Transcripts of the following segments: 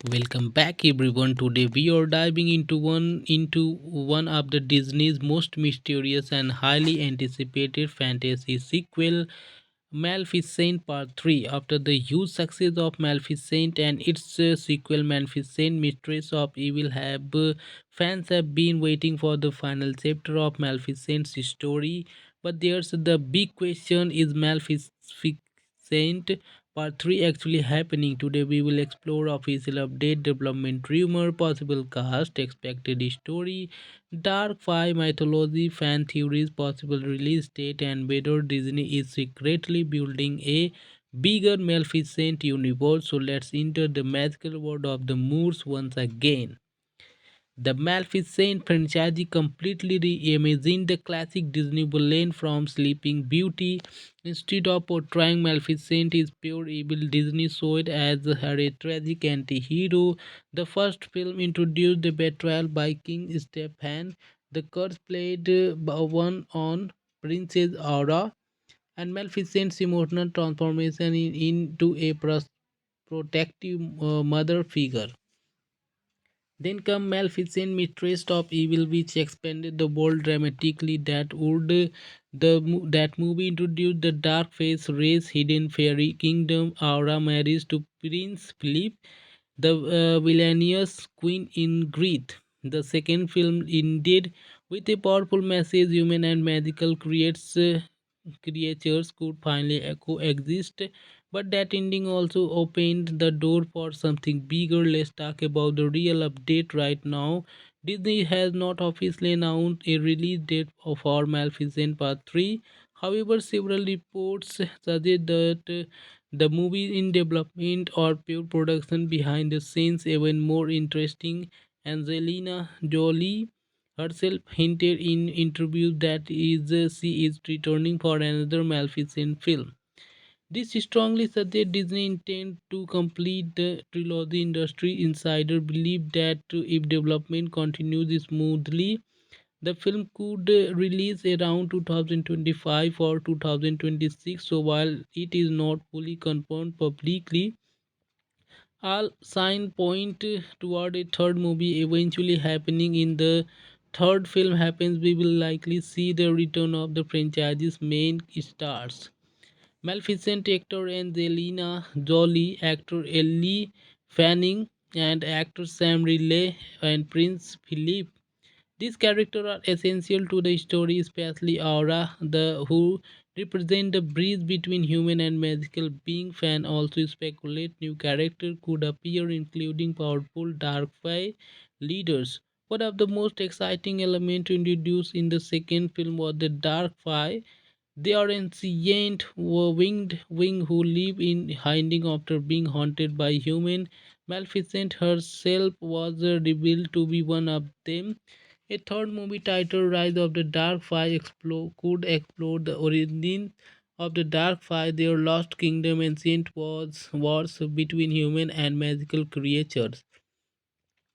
Welcome back everyone. Today we are diving into one of the Disney's most mysterious and highly anticipated fantasy sequel, Maleficent Part 3. After the huge success of Maleficent and its sequel Maleficent Mistress of Evil fans have been waiting for the final chapter of Maleficent's story. But there's the big question, is Maleficent Part 3 actually happening? Today we will explore official update, development rumor, possible cast, expected story, Dark 5 mythology, fan theories, possible release date, and whether Disney is secretly building a bigger Maleficent universe. So let's enter the magical world of the Moors once again. The Maleficent franchise completely reimagined the classic Disney villain from Sleeping Beauty. Instead of portraying Maleficent as pure evil, Disney saw it as her a tragic anti-hero. The first film introduced the betrayal by King Stephen, the curse played by one on Princess Aura, and Maleficent's emotional transformation into a protective mother figure. Then come Maleficent, Mistress of Evil, which expanded the world dramatically. That movie introduced the dark face race, hidden fairy kingdom. Aura marries to Prince Philip, the villainous Queen Ingrid. The second film ended with a powerful message: human and magical creatures could finally coexist. But that ending also opened the door for something bigger. Let's talk about the real update right now. Disney has not officially announced a release date for Maleficent Part 3. However, several reports suggest that the movie in development or pure production behind the scenes. Even more interesting, Angelina Jolie herself hinted in interviews that she is returning for another Maleficent film. This strongly suggests Disney intend to complete the trilogy. Industry insider believe that if development continues smoothly, the film could release around 2025 or 2026. So while it is not fully confirmed publicly, all signs point toward a third movie eventually happening. In the third film happens, we will likely see the return of the franchise's main stars. Maleficent actor Angelina Jolie, actor Ellie Fanning, and actor Sam Riley and Prince Philip. These characters are essential to the story, especially Aura, the who represent the bridge between human and magical being. Fan also speculate new characters could appear, including powerful dark fae leaders. One of the most exciting elements introduced in the second film was the dark fae. They are ancient winged wing who live in hiding after being haunted by human. Maleficent herself was revealed to be one of them. A third movie titled Rise of the Dark Fae could explore the origin of the Dark Fae, their lost kingdom, ancient wars between human and magical creatures.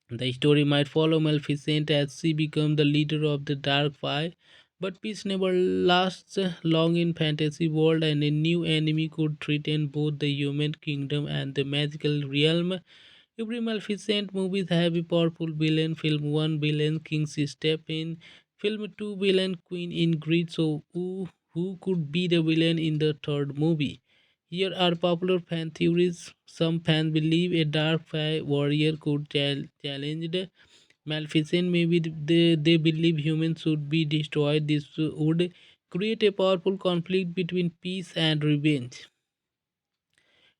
The story might follow Maleficent as she becomes the leader of the Dark Fae, but peace never lasts long in fantasy world, and a new enemy could threaten both the human kingdom and the magical realm. Every Maleficent movies have a powerful villain. Film 1 villain King step in. Film 2 villain Queen Ingrid. So who could be the villain in the third movie? Here are popular fan theories. Some fans believe a dark fae warrior could challenge the Maleficent. Maybe they believe humans should be destroyed. This would create a powerful conflict between peace and revenge.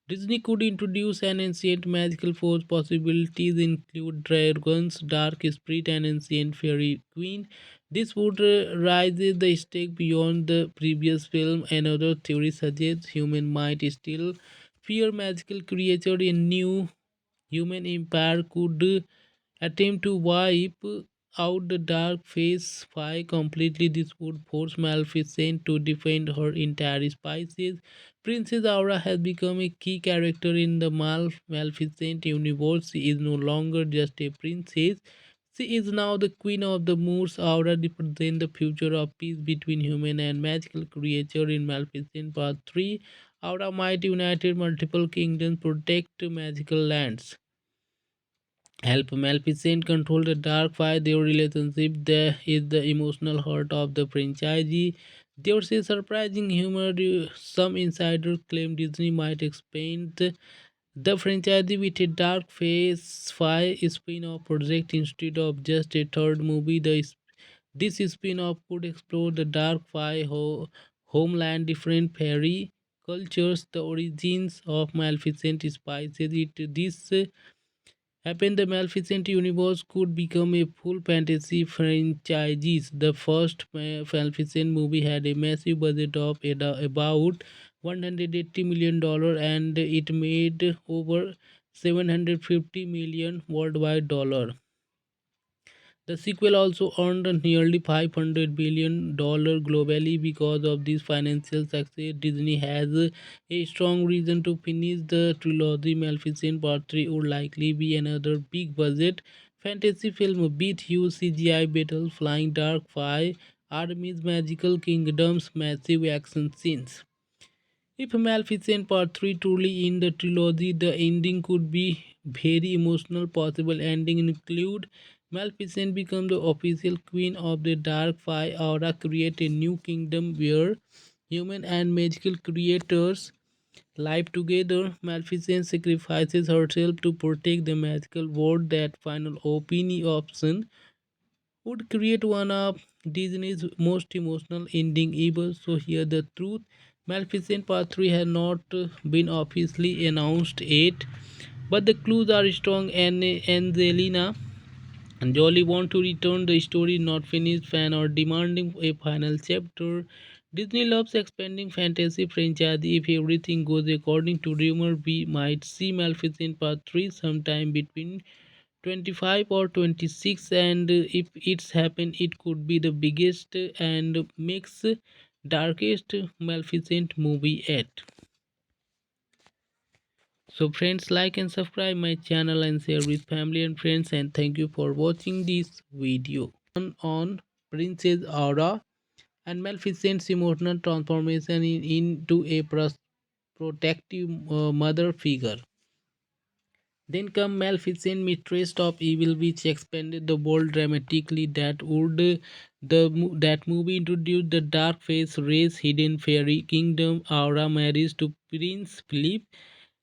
Disney could introduce an ancient magical force. Possibilities include dragons, dark spirit, and ancient fairy queen. This would raise the stake beyond the previous film. Another theory suggests human might still fear magical creature. A new human empire could attempt to wipe out the dark phase 5 completely. This would force Maleficent to defend her entire species. Princess Aura has become a key character in the Maleficent universe. She is no longer just a princess. She is now the queen of the Moors. Aura represents the future of peace between human and magical creature. In Maleficent Part 3, Aura might unite multiple kingdoms, protect magical lands. help Maleficent control the dark fire. Their relationship there is the emotional heart of the franchise. There's a surprising humor. Some insiders claim Disney might expand the franchise with a dark phase 5 spin-off project instead of just a third movie. This spin-off could explore the dark fire homeland, different fairy cultures, the origins of Maleficent spices. This happened, the Maleficent universe could become a full fantasy franchise. The first Maleficent movie had a massive budget of about $180 million, and it made over 750 million worldwide dollar. The sequel also earned nearly $500 billion globally. Because of this financial success, Disney has a strong reason to finish the trilogy. Maleficent Part 3 would likely be another big budget fantasy film with huge CGI battles, flying dark fire, armies, magical kingdoms, massive action scenes. If Maleficent Part 3 truly in the trilogy, the ending could be very emotional. Possible ending include Maleficent become the official queen of the dark fire aura, create a new kingdom where human and magical creators live together. Maleficent sacrifices herself to protect the magical world. That final option would create one of Disney's most emotional ending ever. So here the truth. Maleficent Part 3 has not been officially announced yet, but the clues are strong. And Angelina Jolie want to return. The story not finished. Fan are demanding a final chapter. Disney loves expanding fantasy franchise. If everything goes according to rumor, we might see Maleficent Part 3 sometime between 25 or 26, and if it's happened, it could be the biggest and makes darkest Maleficent movie yet. So friends, like and subscribe my channel and share with family and friends, and thank you for watching this video on Princess Aura and Maleficent's emotional transformation into a protective mother figure. Then come Maleficent, mistress of evil, which expanded the world dramatically. That movie introduced the dark face race, hidden fairy kingdom. Aura marries to Prince Philip,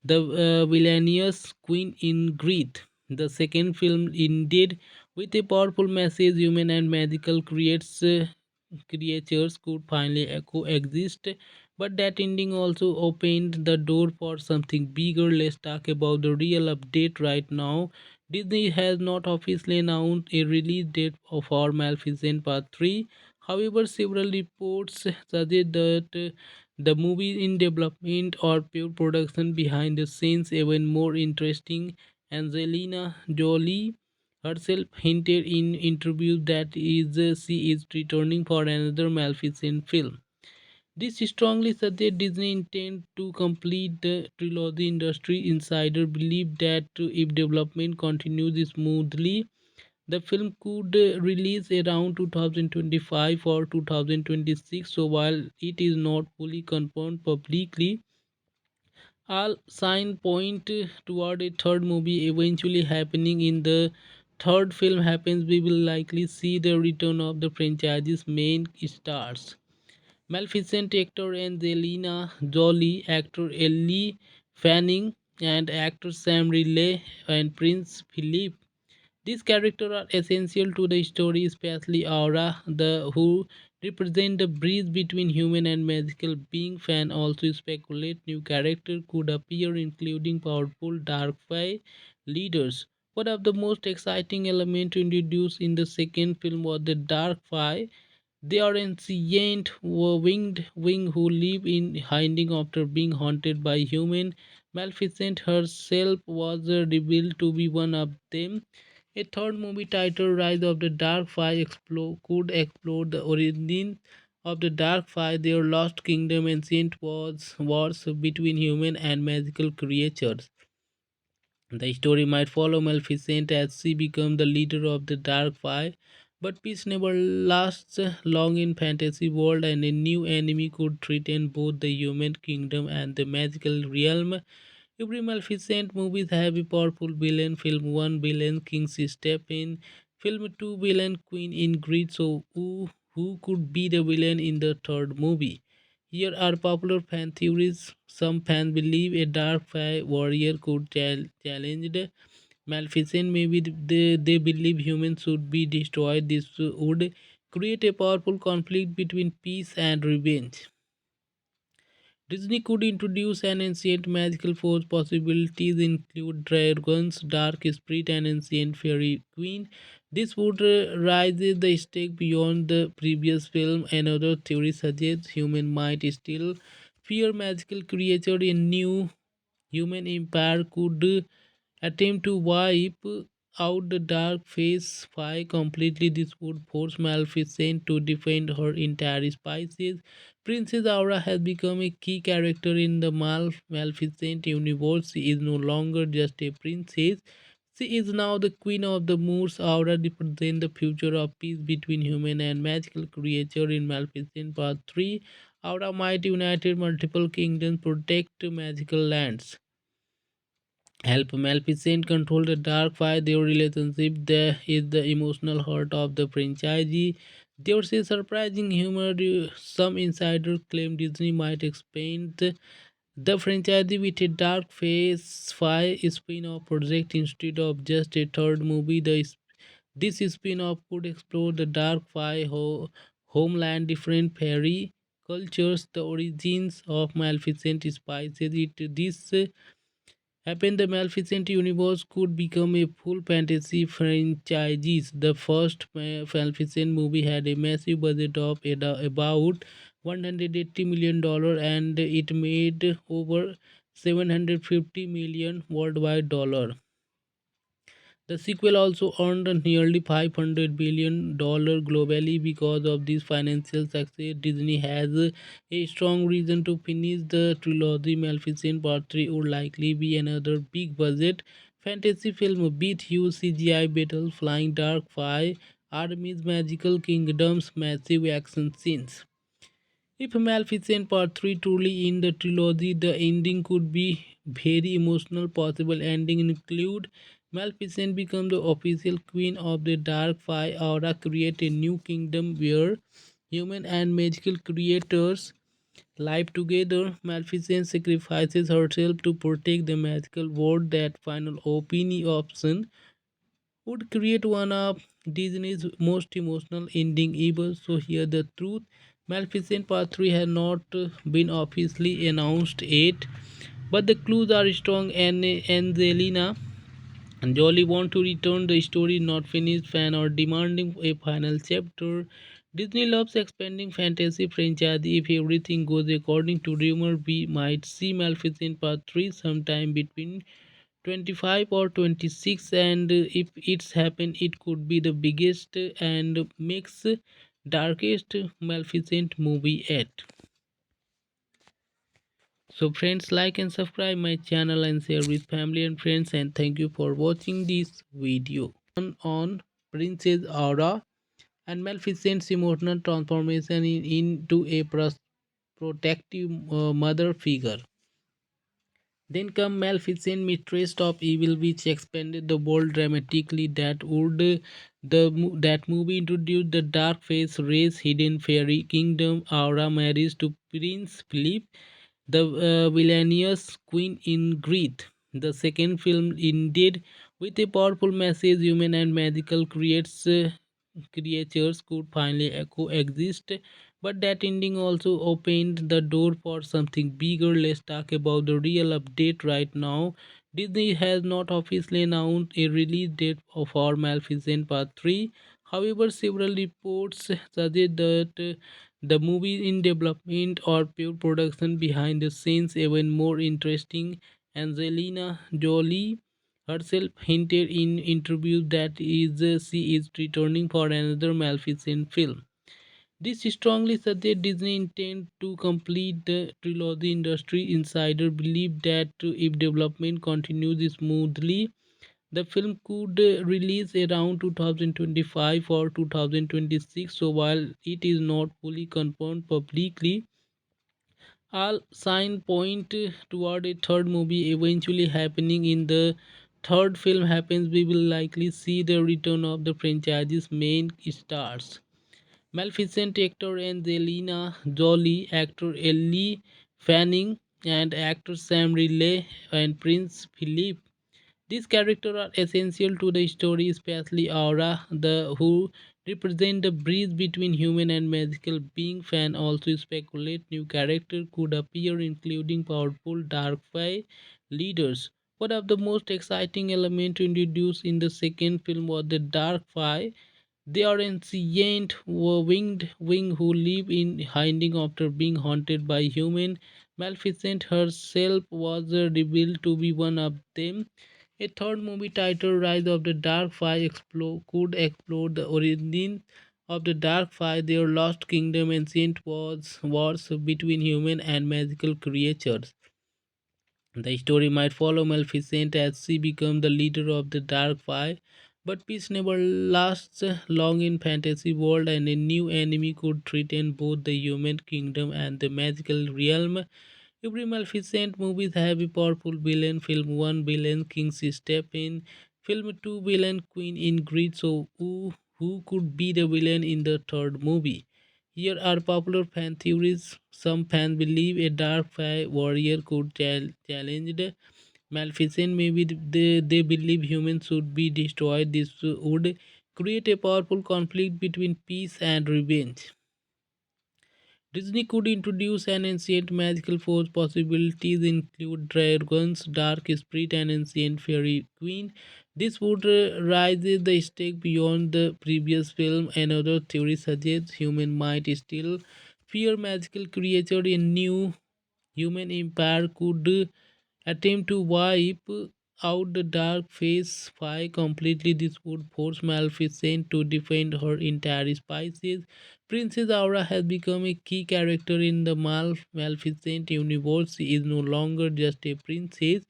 the villainous Queen Ingrid. The second film ended with a powerful message: human and magical creatures could finally coexist. But that ending also opened the door for something bigger. Let's talk about the real update right now. Disney has not officially announced a release date for Maleficent Part 3. However, several reports suggest that the movie in development or pure production behind the scenes. Even more interesting, Angelina Jolie herself hinted in interviews that she is returning for another Maleficent film. This strongly suggests Disney intend to complete the trilogy. Industry insider believe that if development continues smoothly, the film could release around 2025 or 2026. So while it is not fully confirmed publicly, all signs point toward a third movie eventually happening. In the third film happens, we will likely see the return of the franchise's main stars. Maleficent actor Angelina Jolie, actor Ellie Fanning, and actor Sam Riley and Prince Philip. These characters are essential to the story, especially Aura, the who represent the bridge between human and magical being. Fan also speculate new characters could appear, including powerful dark fae leaders. One of the most exciting elements introduced in the second film was the dark fae. They are ancient winged wing who live in hiding after being haunted by human. Maleficent herself was revealed to be one of them. A third movie titled Rise of the Dark Five could explore the origin of the Dark Five, their lost kingdom, ancient wars between human and magical creatures. The story might follow Maleficent as she becomes the leader of the Dark Five, but peace never lasts long in fantasy world, and a new enemy could threaten both the human kingdom and the magical realm. Every Maleficent movies have a powerful villain. Film 1 villain King step in. Film 2 villain Queen Ingrid. So who could be the villain in the third movie? Here are popular fan theories. Some fans believe a dark fae warrior could challenge the Maleficent. Maybe they believe humans should be destroyed. This would create a powerful conflict between peace and revenge. Disney could introduce an ancient magical force. Possibilities include dragons, dark spirit, and ancient fairy queen. This would raise the stake beyond the previous film. Another theory suggests human might still fear magical creature. A new human empire could attempt to wipe out the dark phase 5 completely. This would force Maleficent to defend her entire species. Princess Aura has become a key character in the Maleficent universe. She is no longer just a princess. She is now the queen of the Moors. Aura represents the future of peace between human and magical creature. In Maleficent Part 3, Aura might unite multiple kingdoms, protect magical lands, help Maleficent control the dark fire. Their relationship there is the emotional heart of the franchise. There's a surprising humor. Some insiders claim Disney might expand the franchise with a dark phase 5 spin-off project instead of just a third movie. This spin-off could explore the dark fire homeland, different fairy cultures, the origins of Maleficent spices. This happened, the Maleficent universe could become a full fantasy franchise. The first Maleficent movie had a massive budget of about $180 million, and it made over 750 million worldwide dollar. The sequel also earned nearly $500 billion globally. Because of this financial success, Disney has a strong reason to finish the trilogy. Maleficent Part 3 would likely be another big budget fantasy film with huge CGI battles, flying dark fire, armies, magical kingdoms, massive action scenes. If Maleficent Part 3 truly in the trilogy, the ending could be very emotional. Possible ending include Maleficent become the official queen of the Dark Five, Aura create a new kingdom where human and magical creators live together. Maleficent sacrifices herself to protect the magical world. That final option would create one of Disney's most emotional ending ever. So here the truth. Maleficent Part 3 has not been officially announced yet, but the clues are strong, and Angelina Jolie want to return. The story not finished, fan are demanding a final chapter. Disney loves expanding fantasy franchise. If everything goes according to rumor, we might see Maleficent Part 3 sometime between 25 or 26, and if it's happened, it could be the biggest and makes darkest Maleficent movie yet. So friends, like and subscribe my channel and share with family and friends, and thank you for watching this video on Princess Aura and Maleficent's emotional transformation into a protective mother figure. Then come Maleficent, mistress of evil, which expanded the world dramatically. That movie introduced the dark face race, hidden fairy kingdom. Aura marries to Prince Philip, the villainous Queen Ingrid. The second film ended with a powerful message: human and magical creatures could finally coexist. But that ending also opened the door for something bigger. Let's talk about the real update right now. Disney has not officially announced a release date for Maleficent Part 3. However, several reports suggest that the movie in development or pure production behind the scenes. Even more interesting, Angelina Jolie herself hinted in interviews that she is returning for another Maleficent film. This strongly suggests Disney intend to complete the trilogy. Industry insider believe that if development continues smoothly, the film could release around 2025 or 2026. So while it is not fully confirmed publicly, All sign point toward a third movie eventually happening. In the third film happens, we will likely see the return of the franchise's main stars. Maleficent actor Angelina Jolie, actor Ellie Fanning, and actor Sam Riley and Prince Philip. These characters are essential to the story, especially Aura, the who represent the bridge between human and magical being. Fan also speculate new characters could appear, including powerful dark fae leaders. One of the most exciting elements introduced in the second film was the dark fae. They are ancient winged wing who live in hiding after being haunted by human. Maleficent herself was revealed to be one of them. A third movie titled Rise of the Dark Five could explore the origin of the Dark Five, their lost kingdom, ancient wars between human and magical creatures. The story might follow Maleficent as she becomes the leader of the Dark Five, but peace never lasts long in fantasy world, and a new enemy could threaten both the human kingdom and the magical realm. Every Maleficent movies have a powerful villain. Film 1 villain King step in. Film 2 villain Queen Ingrid. So who could be the villain in the third movie? Here are popular fan theories. Some fans believe a dark fae warrior could challenge the Maleficent. Maybe they believe humans should be destroyed. This would create a powerful conflict between peace and revenge. Disney could introduce an ancient magical force. Possibilities include dragons, dark spirit, and ancient fairy queen. This would raise the stake beyond the previous film. Another theory suggests human might still fear magical creature. A new human empire could attempt to wipe out the dark phase 5 completely. This would force Maleficent to defend her entire species. Princess Aura has become a key character in the Maleficent universe. She is no longer just a princess.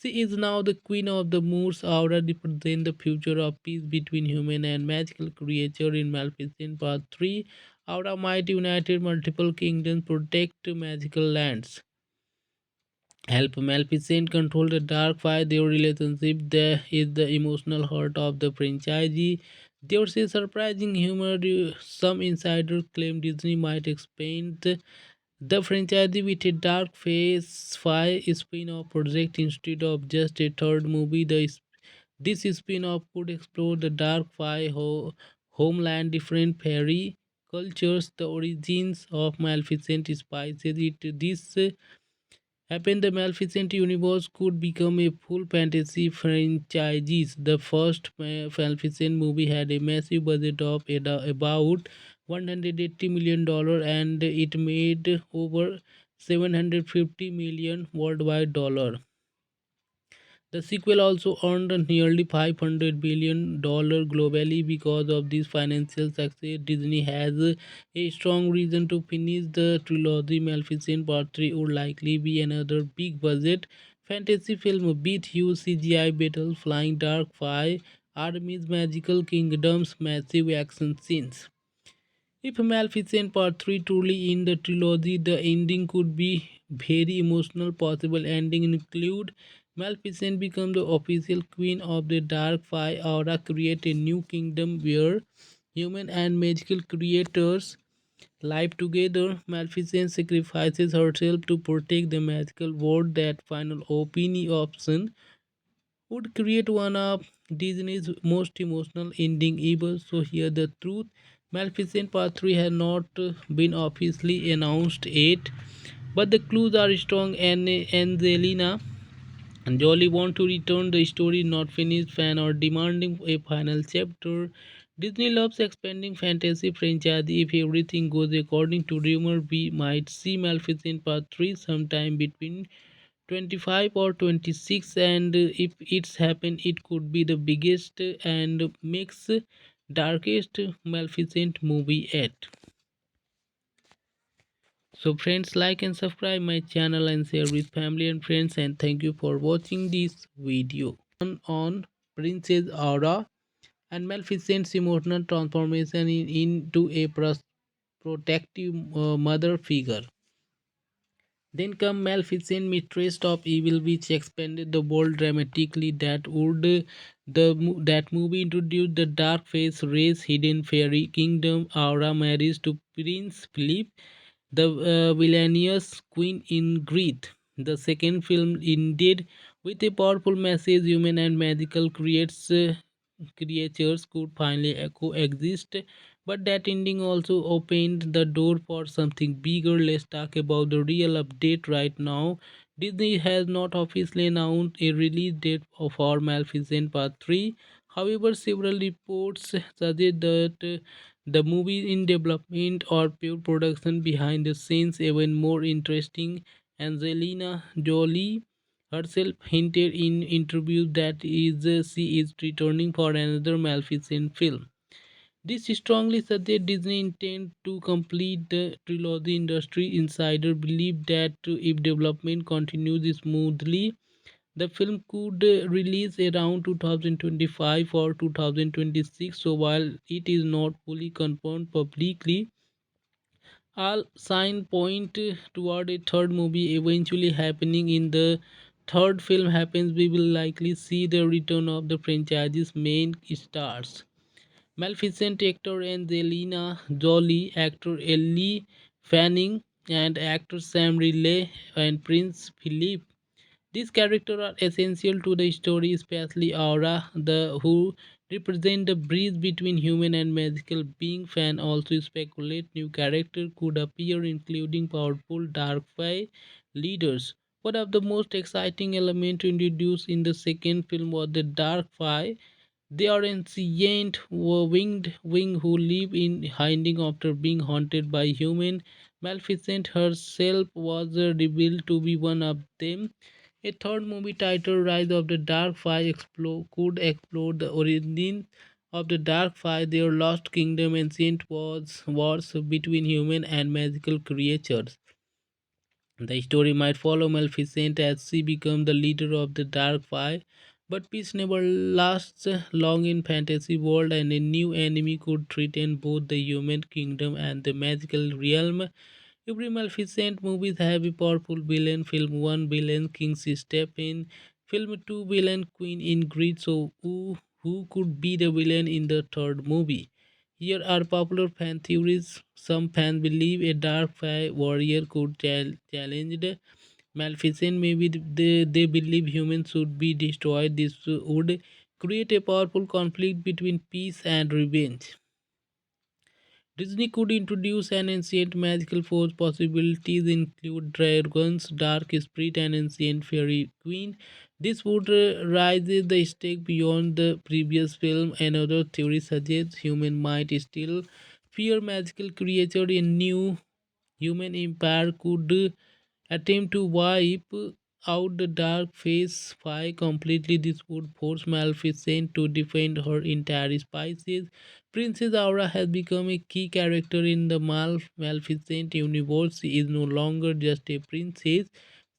She is now the queen of the Moors. Aura represents the future of peace between human and magical creature. In Maleficent Part 3, Aura might unite multiple kingdoms, protect magical lands, help Maleficent control the dark fire. Their relationship there is the emotional heart of the franchise. There's a surprising humor. Some insiders claim Disney might expand the franchise with a dark phase 5 spin-off project instead of just a third movie. This spin-off could explore the dark five homeland, different fairy cultures, the origins of Maleficent spices. This happened, the Maleficent universe could become a full fantasy franchise. The first Maleficent movie had a massive budget of about $180 million, and it made over 750 million worldwide dollar. The sequel also earned nearly $500 billion globally. Because of this financial success, Disney has a strong reason to finish the trilogy. Maleficent Part 3 would likely be another big budget fantasy film with huge CGI battles, flying dark fire, armies, magical kingdoms, massive action scenes. If Maleficent Part 3 truly in the trilogy, the ending could be very emotional. Possible ending include Maleficent become the official queen of the Dark Five, Aura create a new kingdom where human and magical creators live together. Maleficent sacrifices herself to protect the magical world. That final option would create one of Disney's most emotional ending ever. So here the truth. Maleficent Part 3 has not been officially announced yet, but the clues are strong, and Angelina Jolie want to return. The story not finished. Fan are demanding a final chapter. Disney loves expanding fantasy franchise. If everything goes according to rumor, we might see Maleficent Part 3 sometime between 25 or 26, and if it's happened, it could be the biggest and makes darkest Maleficent movie yet. So friends, like and subscribe my channel and share with family and friends, and thank you for watching this video on Princess Aura and Maleficent's emotional transformation into a protective mother figure. Then come Maleficent, Mistress of Evil, which expanded the world dramatically. That movie introduced the dark face race, hidden fairy kingdom. Aura marries to Prince Philip, the villainous Queen Ingrid. The second film ended with a powerful message: human and magical creatures could finally coexist. But that ending also opened the door for something bigger. Let's talk about the real update right now. Disney has not officially announced a release date for Maleficent Part 3. However, several reports suggest that the movie in development or pure production behind the scenes. Even more interesting, Angelina Jolie herself hinted in interviews that she is returning for another Maleficent film. This strongly suggests Disney intend to complete the trilogy. Industry insider believe that if development continues smoothly, the film could release around 2025 or 2026. So while it is not fully confirmed publicly, all signs point toward a third movie eventually happening. In the third film happens, we will likely see the return of the franchise's main stars. Maleficent actor Angelina Jolie, actor Ellie Fanning, and actor Sam Riley and Prince Philip. These characters are essential to the story, especially Aura, the who represent the bridge between human and magical being. Fan also speculate new characters could appear, including powerful dark fae leaders. One of the most exciting elements introduced in the second film was the dark fae. They are ancient winged wing who live in hiding after being haunted by human. Maleficent herself was revealed to be one of them. A third movie titled Rise of the Dark Fae could explore the origin of the Dark Fae, their lost kingdom, ancient wars between human and magical creatures. The story might follow Maleficent as she becomes the leader of the Dark Fae, but peace never lasts long in fantasy world, and a new enemy could threaten both the human kingdom and the magical realm. Every Maleficent movies have a powerful villain. Film 1 villain King step in. Film 2 villain Queen Ingrid. So who could be the villain in the third movie? Here are popular fan theories. Some fans believe a dark fae warrior could challenge the Maleficent. Maybe they believe humans should be destroyed. This would create a powerful conflict between peace and revenge. Disney could introduce an ancient magical force. Possibilities include dragons, dark spirit, and ancient fairy queen. This would raise the stake beyond the previous film. Another theory suggests human might still fear magical creature. A new human empire could attempt to wipe out the dark phase 5 completely. This would force Maleficent to defend her entire species. Princess Aura has become a key character in the Maleficent universe. She is no longer just a princess.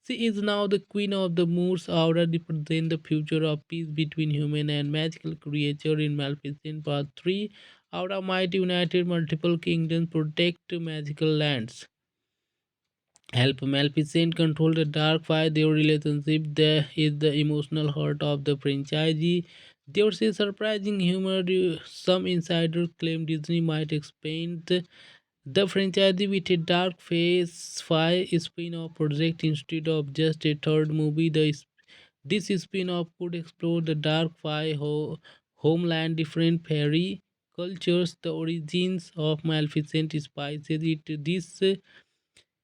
She is now the queen of the moors. Aura represents the future of peace between human and magical creature. In Maleficent Part 3, Aura might unite multiple kingdoms, protect magical lands, help Maleficent control the dark fire. Their relationship there is the emotional heart of the franchise. There's a surprising humor. Some insiders claim Disney might expand the franchise with a dark phase 5 spin-off project instead of just a third movie. This spin-off could explore the dark fire homeland, different fairy cultures, the origins of Maleficent spices. This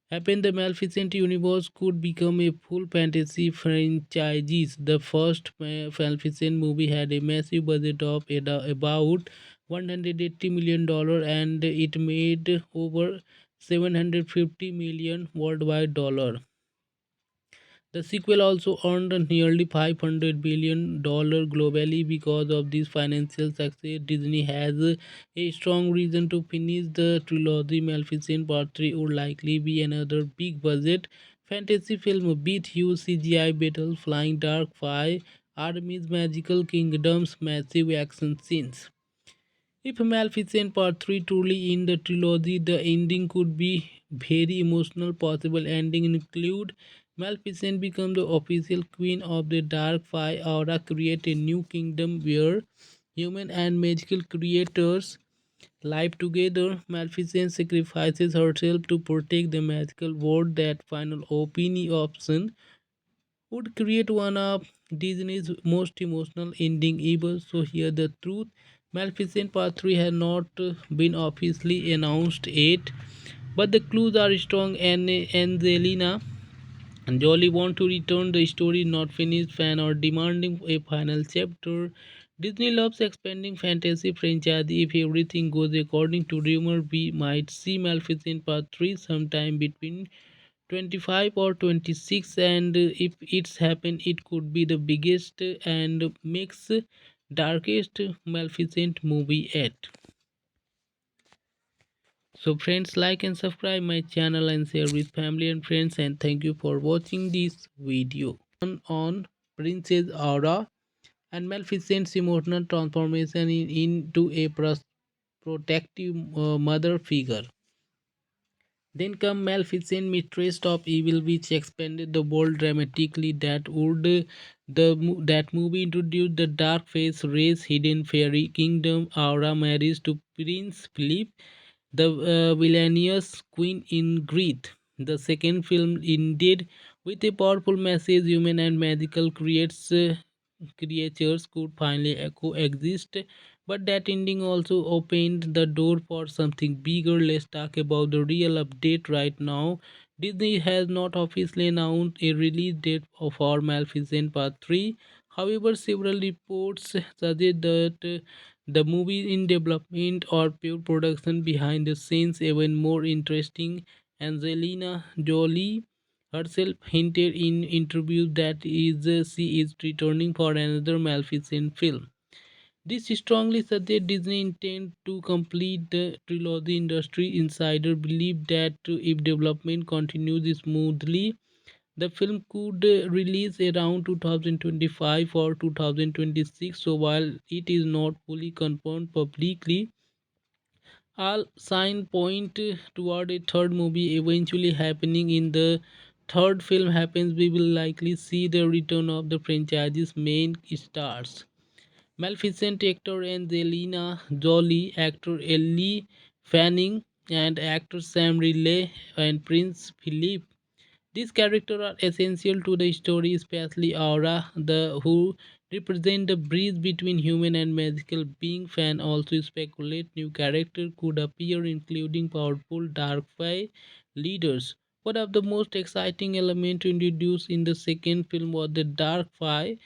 happened, the Maleficent universe could become a full fantasy franchise. The first Maleficent movie had a massive budget of about $180 million, and it made over 750 million worldwide dollar. The sequel also earned nearly $500 billion globally. Because of this financial success, Disney has a strong reason to finish the trilogy. Maleficent Part 3 would likely be another big budget fantasy film with huge CGI battles, flying dark fire, armies, magical kingdoms, massive action scenes. If Maleficent Part 3 truly in the trilogy, the ending could be very emotional. Possible ending include Maleficent become the official queen of the Dark Five, Aura create a new kingdom where human and magical creators live together. Maleficent sacrifices herself to protect the magical world. That final option would create one of Disney's most emotional ending ever. So here the truth. Maleficent Part 3 has not been officially announced yet, but the clues are strong and Angelina Jolie want to return the story not finished fan or demanding a final chapter. Disney loves expanding fantasy franchise. If everything goes according to rumor, we might see Maleficent Part 3 sometime between 25 or 26, and if it's happened it could be the biggest and makes darkest Maleficent movie yet. So friends, like and subscribe my channel and share with family and friends, and thank you for watching this video on Princess Aura and Maleficent's emotional transformation into a protective mother figure. Then come Maleficent, mistress of evil, which expanded the world dramatically. That movie introduced the dark face race, hidden fairy kingdom. Aura marries to Prince Philip, the villainous queen in Greed. The second film ended with a powerful message: human and magical creatures could finally coexist. But that ending also opened the door for something bigger. Let's talk about the real update right now. Disney has not officially announced a release date for Maleficent Part 3. However, several reports suggest that the movie in development or pure production behind the scenes. Even more interesting, Angelina Jolie herself hinted in interviews that she is returning for another Maleficent film. This strongly suggests Disney intend to complete the trilogy. Industry insider believe that if development continues smoothly, the film could release around 2025 or 2026. So while it is not fully confirmed publicly, all signs point toward a third movie eventually happening. In the third film happens, we will likely see the return of the franchise's main stars. Maleficent actor Angelina Jolie, actor Ellie Fanning, and actor Sam Riley and Prince Philip. These characters are essential to the story, especially Aura, the who represent the bridge between human and magical being. Fan also speculate new characters could appear, including powerful dark fae leaders. One of the most exciting elements introduced in the second film was the dark fae.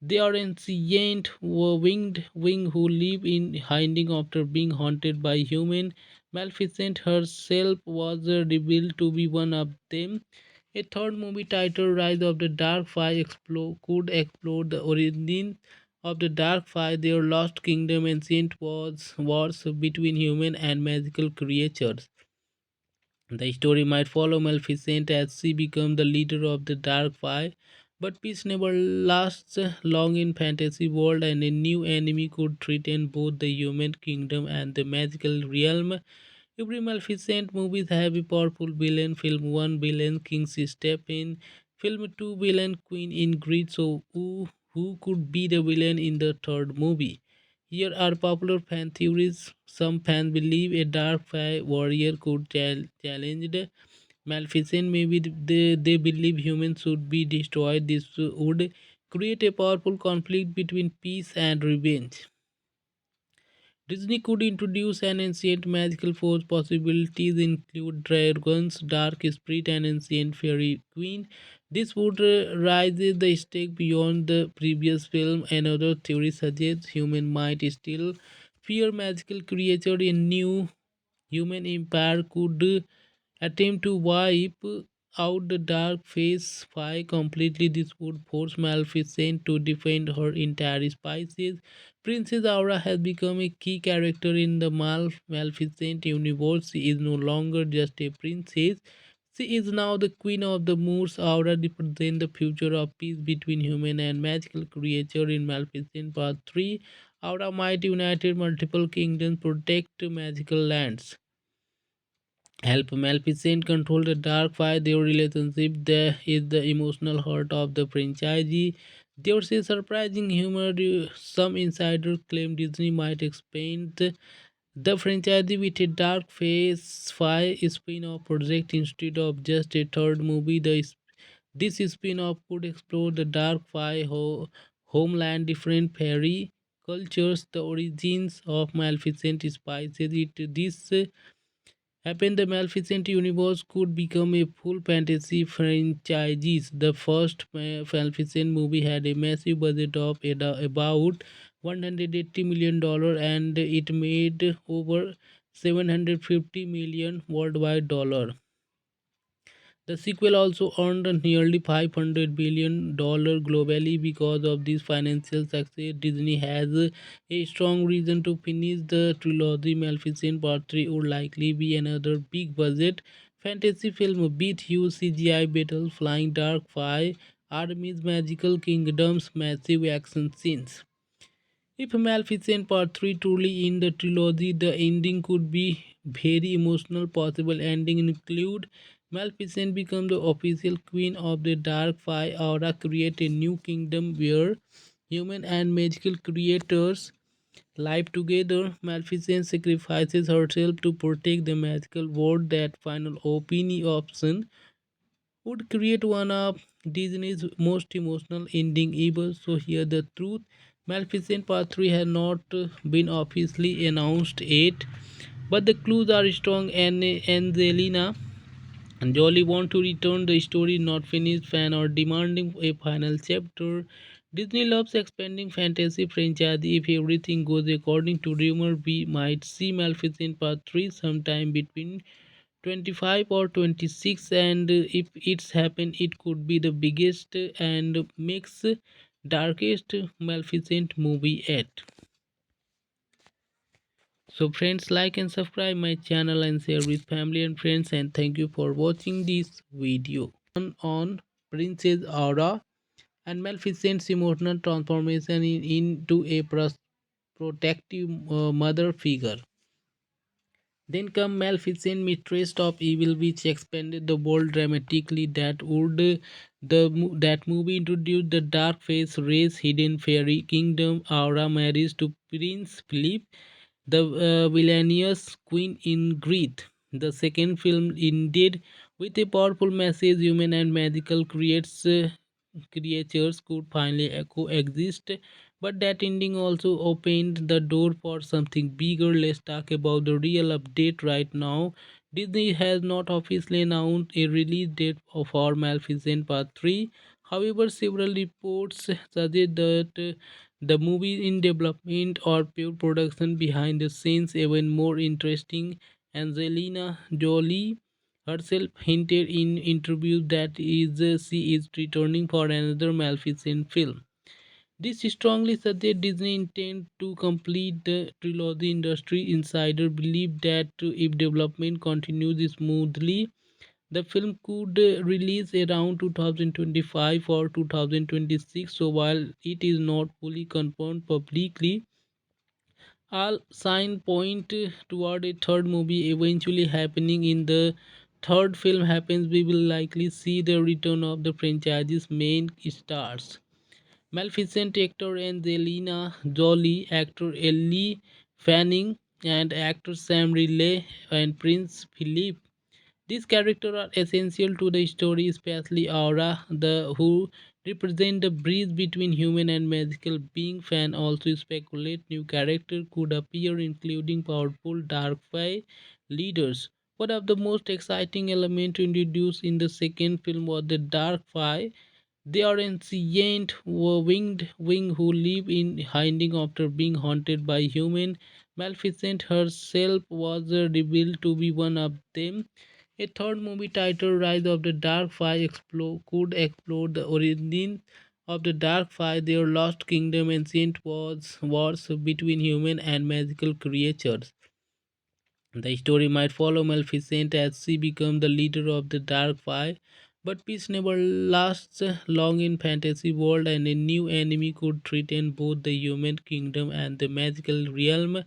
They are ancient winged wing who live in hiding after being haunted by human. Maleficent herself was revealed to be one of them. A third movie titled Rise of the Dark Five could explore the origin of the Dark Five, their lost kingdom, ancient wars between human and magical creatures. The story might follow Maleficent as she becomes the leader of the Dark Five, but peace never lasts long in fantasy world, and a new enemy could threaten both the human kingdom and the magical realm. Every Maleficent movies have a powerful villain. Film 1 villain King step in. Film 2 villain Queen Ingrid. So who could be the villain in the third movie? Here are popular fan theories. Some fans believe a dark fae warrior could challenge the Maleficent. Maybe they believe humans should be destroyed. This would create a powerful conflict between peace and revenge. Disney could introduce an ancient magical force. Possibilities include dragons, dark spirit, and ancient fairy queen. This would raise the stake beyond the previous film. Another theory suggests human might still fear magical creature. A new human empire could attempt to wipe out the dark phase 5 completely. This would force Maleficent to defend her entire species. Princess Aura has become a key character in the Maleficent universe. She is no longer just a princess. She is now the queen of the moors. Aura represents the future of peace between human and magical creature. In Maleficent Part 3, Aura might unite multiple kingdoms, protect magical lands, help Maleficent control the dark fight. Their relationship there is the emotional heart of the franchise. There's a surprising humor. Some insiders claim Disney might expand the franchise with a Dark Phase 5 spin-off project instead of just a third movie. This spin-off could explore the Dark Five homeland, different fairy cultures, the origins of Maleficent spices. This happened, the Maleficent universe could become a full fantasy franchise. The first Maleficent movie had a massive budget of about $180 million, and it made over 750 million worldwide dollar. The sequel also earned nearly $500 million globally. Because of this financial success, Disney has a strong reason to finish the trilogy. Maleficent Part 3 would likely be another big budget fantasy film with huge CGI battles, flying dark fire, armies, magical kingdoms, massive action scenes. If Maleficent Part 3 truly in the trilogy, the ending could be very emotional. Possible ending include Maleficent become the official queen of the Dark Five, Aura create a new kingdom where human and magical creators live together. Maleficent sacrifices herself to protect the magical world. That final option would create one of Disney's most emotional ending ever. So here the truth. Maleficent Part 3 has not been officially announced yet, but the clues are strong, and Angelina Jolie want to return. The story not finished, fan or demanding a final chapter. Disney loves expanding fantasy franchise. If everything goes according to rumor, we might see Maleficent Part 3 sometime between 25 or 26, and if it's happened, it could be the biggest and makes darkest Maleficent movie yet. So friends, like and subscribe my channel and share with family and friends, and thank you for watching this video on Princess Aura and Maleficent's emotional transformation into a protective mother figure. Then come Maleficent, mistress of evil, which expanded the world dramatically. That movie introduced the dark face race, hidden fairy kingdom. Aura marries to Prince Philip, the villainous queen Ingrid. The second film ended with a powerful message: human and magical creatures could finally coexist. But that ending also opened the door for something bigger. Let's talk about the real update right now. Disney has not officially announced a release date for Maleficent Part 3. However, several reports suggest that the movie in development or pure production behind the scenes. Even more interesting, Angelina Jolie herself hinted in interviews that she is returning for another Maleficent film. This strongly suggests Disney intend to complete the trilogy. Industry insider believe that if development continues smoothly, the film could release around 2025 or 2026. So while it is not fully confirmed publicly, all signs point toward a third movie eventually happening. In the third film happens, we will likely see the return of the franchise's main stars. Maleficent actor Angelina Jolie, actor Ellie Fanning, and actor Sam Riley and Prince Philip. These characters are essential to the story, especially Aura, the who represent the bridge between human and magical being. Fan also speculate new characters could appear, including powerful dark fae leaders. One of the most exciting elements introduced in the second film was the dark fae. They are ancient winged wing who live in hiding after being haunted by human. Maleficent herself was revealed to be one of them. A third movie titled Rise of the Dark Five could explore the origin of the Dark Five, their lost kingdom, ancient wars between human and magical creatures. The story might follow Maleficent as she becomes the leader of the Dark Five, But peace never lasts long in fantasy world, and a new enemy could threaten both the human kingdom and the magical realm.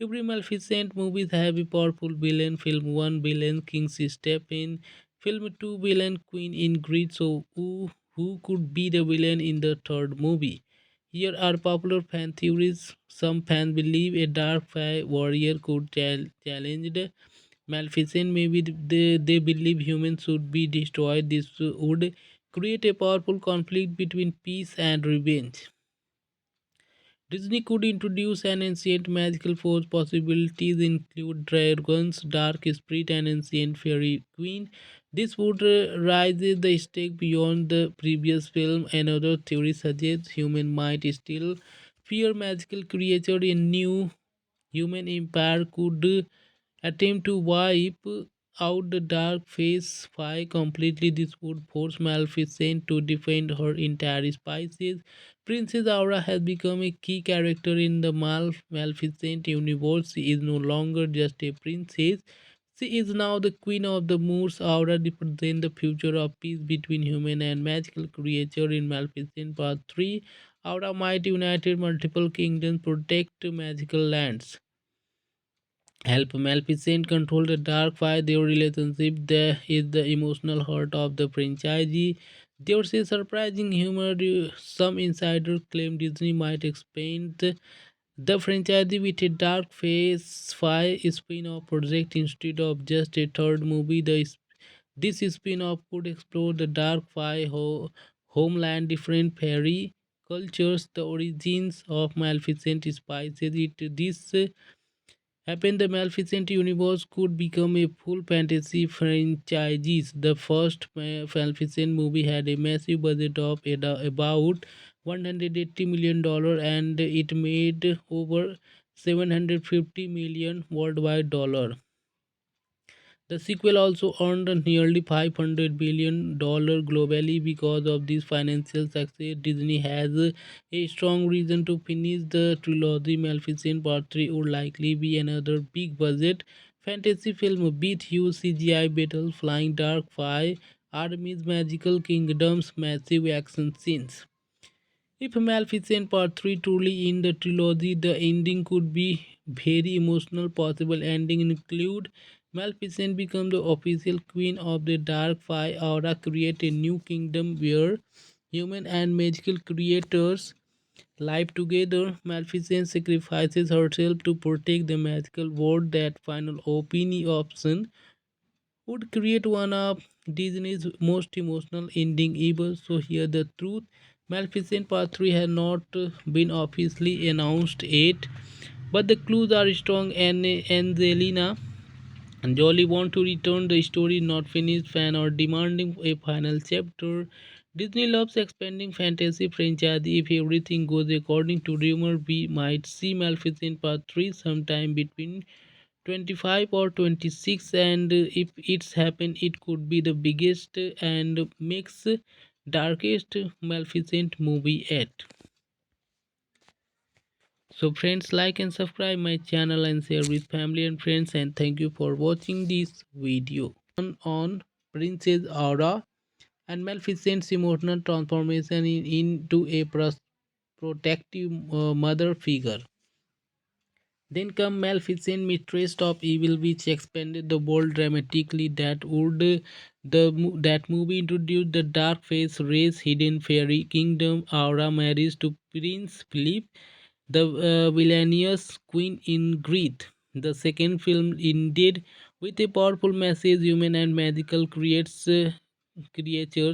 Every Maleficent movies have a powerful villain. Film 1 villain King's step in. Film 2 villain Queen Ingrid. So who could be the villain in the third movie? Here are popular fan theories. Some fans believe a dark fae warrior could challenge the Maleficent. Maybe they believe humans should be destroyed. This would create a powerful conflict between peace and revenge. Disney could introduce an ancient magical force. Possibilities include dragons, dark spirit, and ancient fairy queen. This would raise the stake beyond the previous film. Another theory suggests humans might still fear magical creature. A new human empire could attempt to wipe out the dark phase 5 completely. This would force Maleficent to defend her entire species. Princess Aura has become a key character in the Maleficent universe. She is no longer just a princess. She is now the queen of the moors. Aura represents the future of peace between human and magical creature. In Maleficent Part 3, Aura might unite multiple kingdoms, protect magical lands, help Maleficent control the dark fire. Their relationship there is the emotional heart of the franchise. There's a surprising humor. Some insiders claim Disney might expand the franchise with a dark phase 5 spin-off project instead of just a third movie. This spin-off could explore the dark fire homeland, different fairy cultures, the origins of Maleficent spices. This happened, the Maleficent universe could become a full fantasy franchise. The first Maleficent movie had a massive budget of about $180 million, and it made over 750 million worldwide dollar. The sequel also earned nearly $500 billion globally. Because of this financial success, Disney has a strong reason to finish the trilogy. Maleficent Part 3 would likely be another big budget fantasy film with huge CGI battles, flying dark fire, armies, magical kingdoms, massive action scenes. If Maleficent Part 3 truly in the trilogy, the ending could be very emotional. Possible ending include Maleficent become the official queen of the Dark Five, Aura create a new kingdom where human and magical creators live together. Maleficent sacrifices herself to protect the magical world. That final option would create one of Disney's most emotional ending ever. So here the truth. Maleficent Part 3 has not been officially announced yet, but the clues are strong. And Angelina Jolie want to return. The story not finished. Fan are demanding a final chapter. Disney loves expanding fantasy franchise. If everything goes according to rumor, we might see Maleficent Part 3 sometime between 25 or 26, and if it's happened, it could be the biggest and makes darkest Maleficent movie yet. So friends, like and subscribe my channel and share with family and friends, and thank you for watching this video on Princess Aura and Maleficent's emotional transformation into a protective mother figure. Then come Maleficent, mistress of evil, which expanded the world dramatically. That movie introduced the dark face race, hidden fairy kingdom. Aura marries to Prince Philip, the villainous Queen Ingrid. The second film ended with a powerful message: human and magical creatures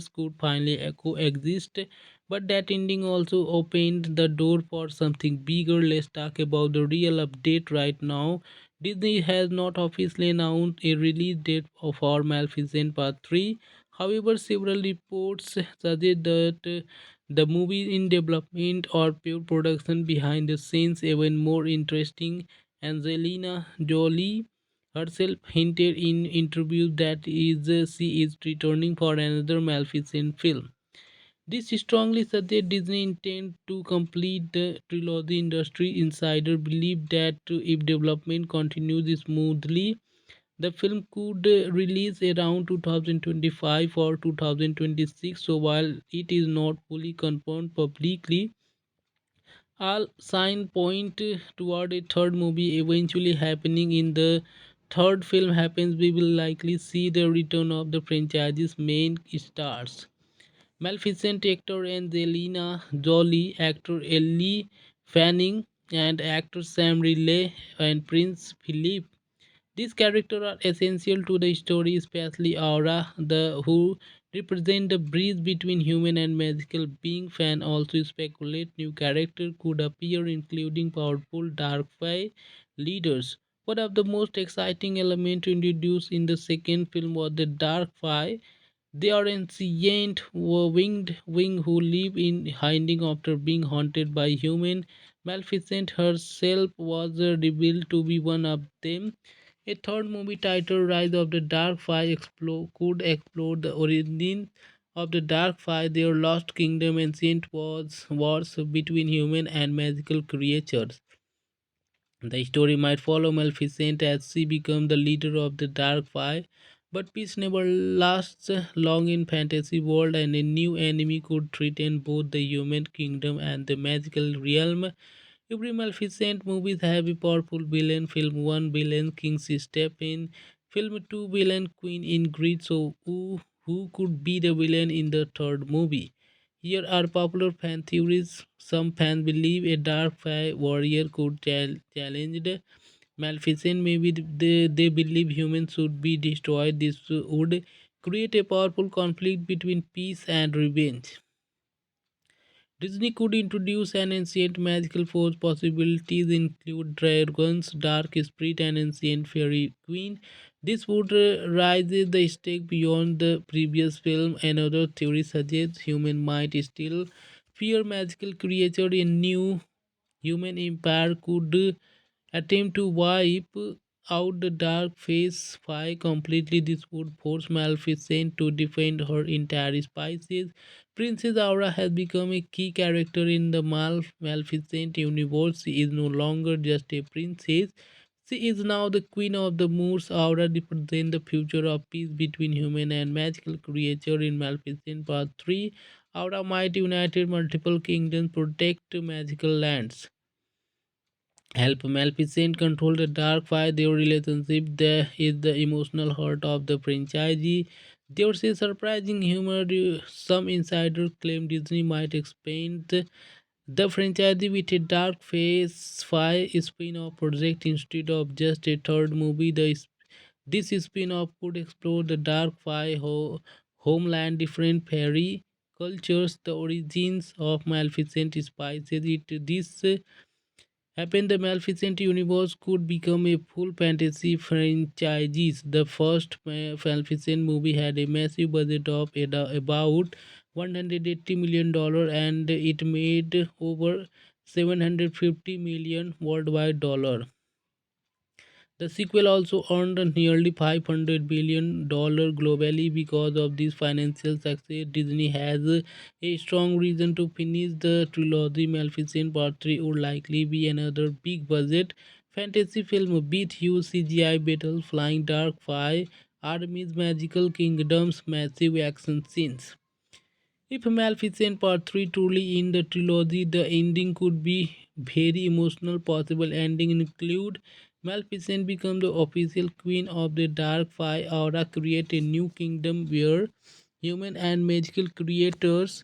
could finally coexist. But that ending also opened the door for something bigger. Let's talk about the real update right now. Disney has not officially announced a release date for Maleficent Part 3. However, several reports suggest that the movie in development or pure production behind the scenes. Even more interesting, Angelina Jolie herself hinted in interviews that she is returning for another Maleficent film. This strongly suggests Disney intends to complete the trilogy. Industry insider believe that if development continues smoothly, The film could release around 2025 or 2026, so while it is not fully confirmed publicly, all signs point toward a third movie eventually happening. In the third film happens, we will likely see the return of the franchise's main stars. Maleficent actor Angelina Jolie, actor Ellie Fanning, and actor Sam Riley and Prince Philip. These characters are essential to the story, especially Aura, the who represent the bridge between human and magical being. Fan also speculate new characters could appear, including powerful dark fae leaders. One of the most exciting elements introduced in the second film was the dark fae. They are ancient winged wing who live in hiding after being haunted by human. Maleficent herself was revealed to be one of them. A third movie titled Rise of the Dark Five could explore the origin of the Dark Five, their lost kingdom, ancient wars between human and magical creatures. The story might follow Maleficent as she becomes the leader of the Dark Five, but peace never lasts long in fantasy world, and a new enemy could threaten both the human kingdom and the magical realm. Every Maleficent movies have a powerful villain. Film 1 villain King step in. Film 2 villain Queen Ingrid. So who could be the villain in the third movie? Here are popular fan theories. Some fans believe a dark fae warrior could challenge the Maleficent. Maybe they believe humans should be destroyed. This would create a powerful conflict between peace and revenge. Disney could introduce an ancient magical force. Possibilities include dragons, dark spirit, and ancient fairy queen. This would raise the stake beyond the previous film. Another theory suggests human might still fear magical creature. A new human empire could attempt to wipe out the dark phase 5 completely. This would force Maleficent to defend her entire species. Princess Aura has become a key character in the Maleficent universe. She is no longer just a princess. She is now the queen of the Moors. Aura represents the future of peace between human and magical creature. In Maleficent Part 3, Aura might unite multiple kingdoms, protect magical lands, help Maleficent control the dark fire. Their relationship there is the emotional heart of the franchise. There's a surprising humor. Some insiders claim Disney might expand the franchise with a dark phase 5 spin-off project instead of just a third movie. This spin-off could explore the dark fire homeland, different fairy cultures, the origins of Maleficent spices. This happened, the Maleficent universe could become a full fantasy franchise. The first Maleficent movie had a massive budget of about $180 million, and it made over 750 million worldwide dollar. The sequel also earned nearly $500 billion globally. Because of this financial success, Disney has a strong reason to finish the trilogy. Maleficent Part 3 would likely be another big budget fantasy film with huge CGI battles, flying dark fire, armies, magical kingdoms, massive action scenes. If Maleficent Part 3 truly in the trilogy, the ending could be very emotional. Possible ending include Maleficent become the official queen of the Dark Five, Aura create a new kingdom where human and magical creators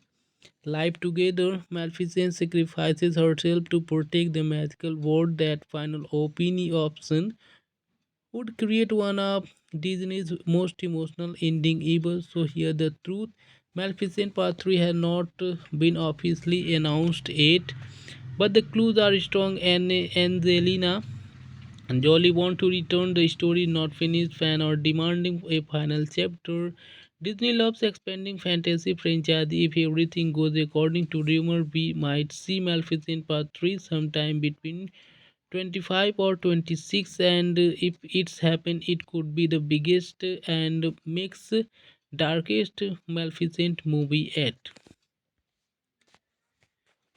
live together. Maleficent sacrifices herself to protect the magical world. That final option would create one of Disney's most emotional ending ever. So here the truth. Maleficent Part 3 has not been officially announced yet, but the clues are strong, and Angelina Jolie want to return. The story not finished. Fan are demanding a final chapter. Disney loves expanding fantasy franchise. If everything goes according to rumor, we might see Maleficent Part 3 sometime between 25 or 26, and if it's happened, it could be the biggest and makes darkest Maleficent movie yet.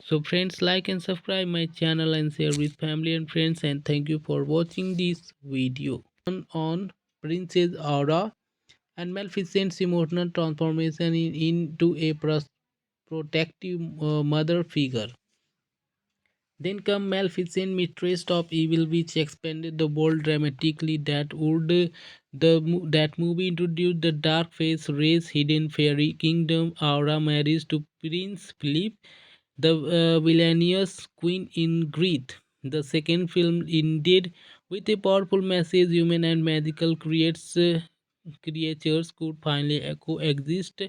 So friends, like and subscribe my channel and share with family and friends, and thank you for watching this video on Princess Aura, and Maleficent's emotional transformation into a protective mother figure. Then come Maleficent, Mistress of Evil, which expanded the world dramatically. That movie introduced the dark face race, hidden fairy kingdom. Aura marries to Prince Philip, the villainous Queen Ingrid. The second film ended with a powerful message: human and magical creatures could finally coexist.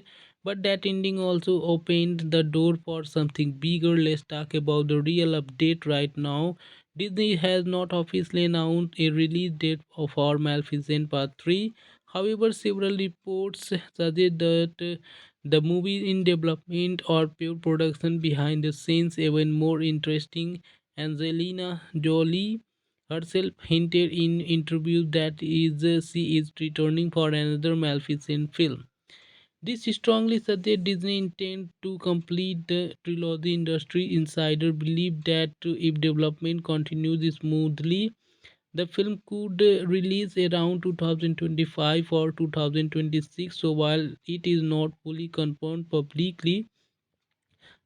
But that ending also opened the door for something bigger. Let's talk about the real update right now. Disney has not officially announced a release date for Maleficent Part 3. However, several reports suggest that the movie in development or pure production behind the scenes. Even more interesting, Angelina Jolie herself hinted in interviews that she is returning for another Maleficent film. This strongly suggests Disney intend to complete the trilogy. Industry insider believe that if development continues smoothly, the film could release around 2025 or 2026. So while it is not fully confirmed publicly,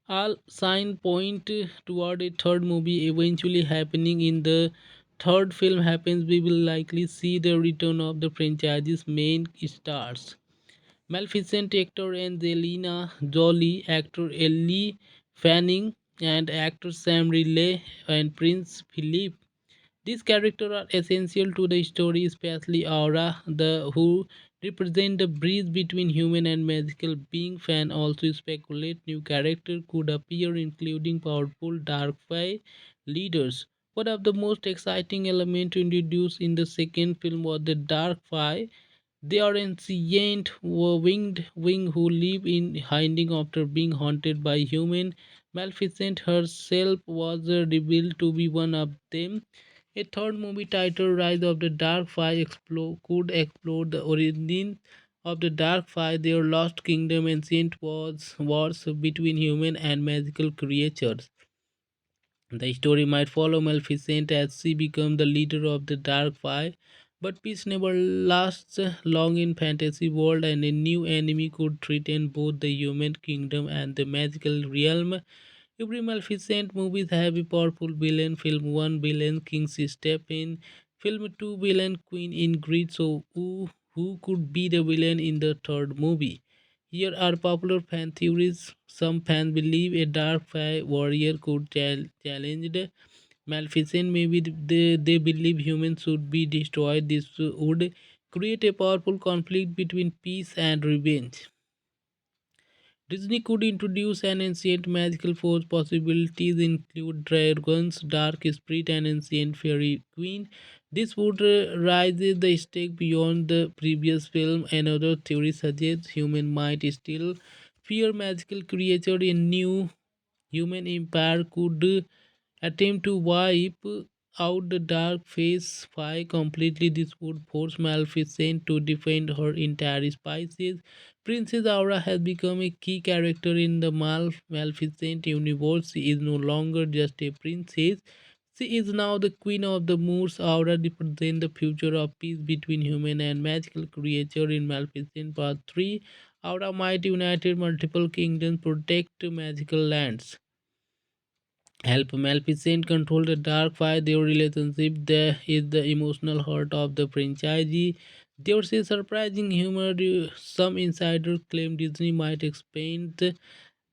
all signs point toward a third movie eventually happening. In the third film happens, we will likely see the return of the franchise's main stars. Maleficent actor Angelina Jolie, actor Ellie Fanning, and actor Sam Riley and Prince Philip. These characters are essential to the story, especially Aura, the who represent the bridge between human and magical being. Fan also speculate new characters could appear, including powerful dark fae leaders. One of the most exciting elements introduced in the second film was the dark fae. They are ancient winged wing who live in hiding after being haunted by human. Maleficent herself was revealed to be one of them. A third movie titled Rise of the Dark Five could explore the origin of the Dark Five, their lost kingdom, ancient wars between human and magical creatures. The story might follow Maleficent as she becomes the leader of the Dark Five, but peace never lasts long in fantasy world, and a new enemy could threaten both the human kingdom and the magical realm. Every Maleficent movies have a powerful villain. Film 1 villain King step in. Film 2 villain Queen Ingrid. So who could be the villain in the third movie? Here are popular fan theories. Some fans believe a dark fae warrior could challenge the Maleficent. Maybe they believe humans should be destroyed. This would create a powerful conflict between peace and revenge. Disney could introduce an ancient magical force. Possibilities include dragons, dark spirit, and ancient fairy queen. This would raise the stake beyond the previous film. Another theory suggests human might still fear magical creature. A new human empire could attempt to wipe out the dark phase 5 completely. This would force Maleficent to defend her entire species. Princess Aura has become a key character in the Maleficent universe. She is no longer just a princess. She is now the queen of the Moors. Aura represents the future of peace between human and magical creature. In Maleficent Part 3, Aura might unite multiple kingdoms, protect magical lands, help Maleficent control the dark fire. Their relationship there is the emotional heart of the franchise. There's a surprising humor. Some insiders claim Disney might expand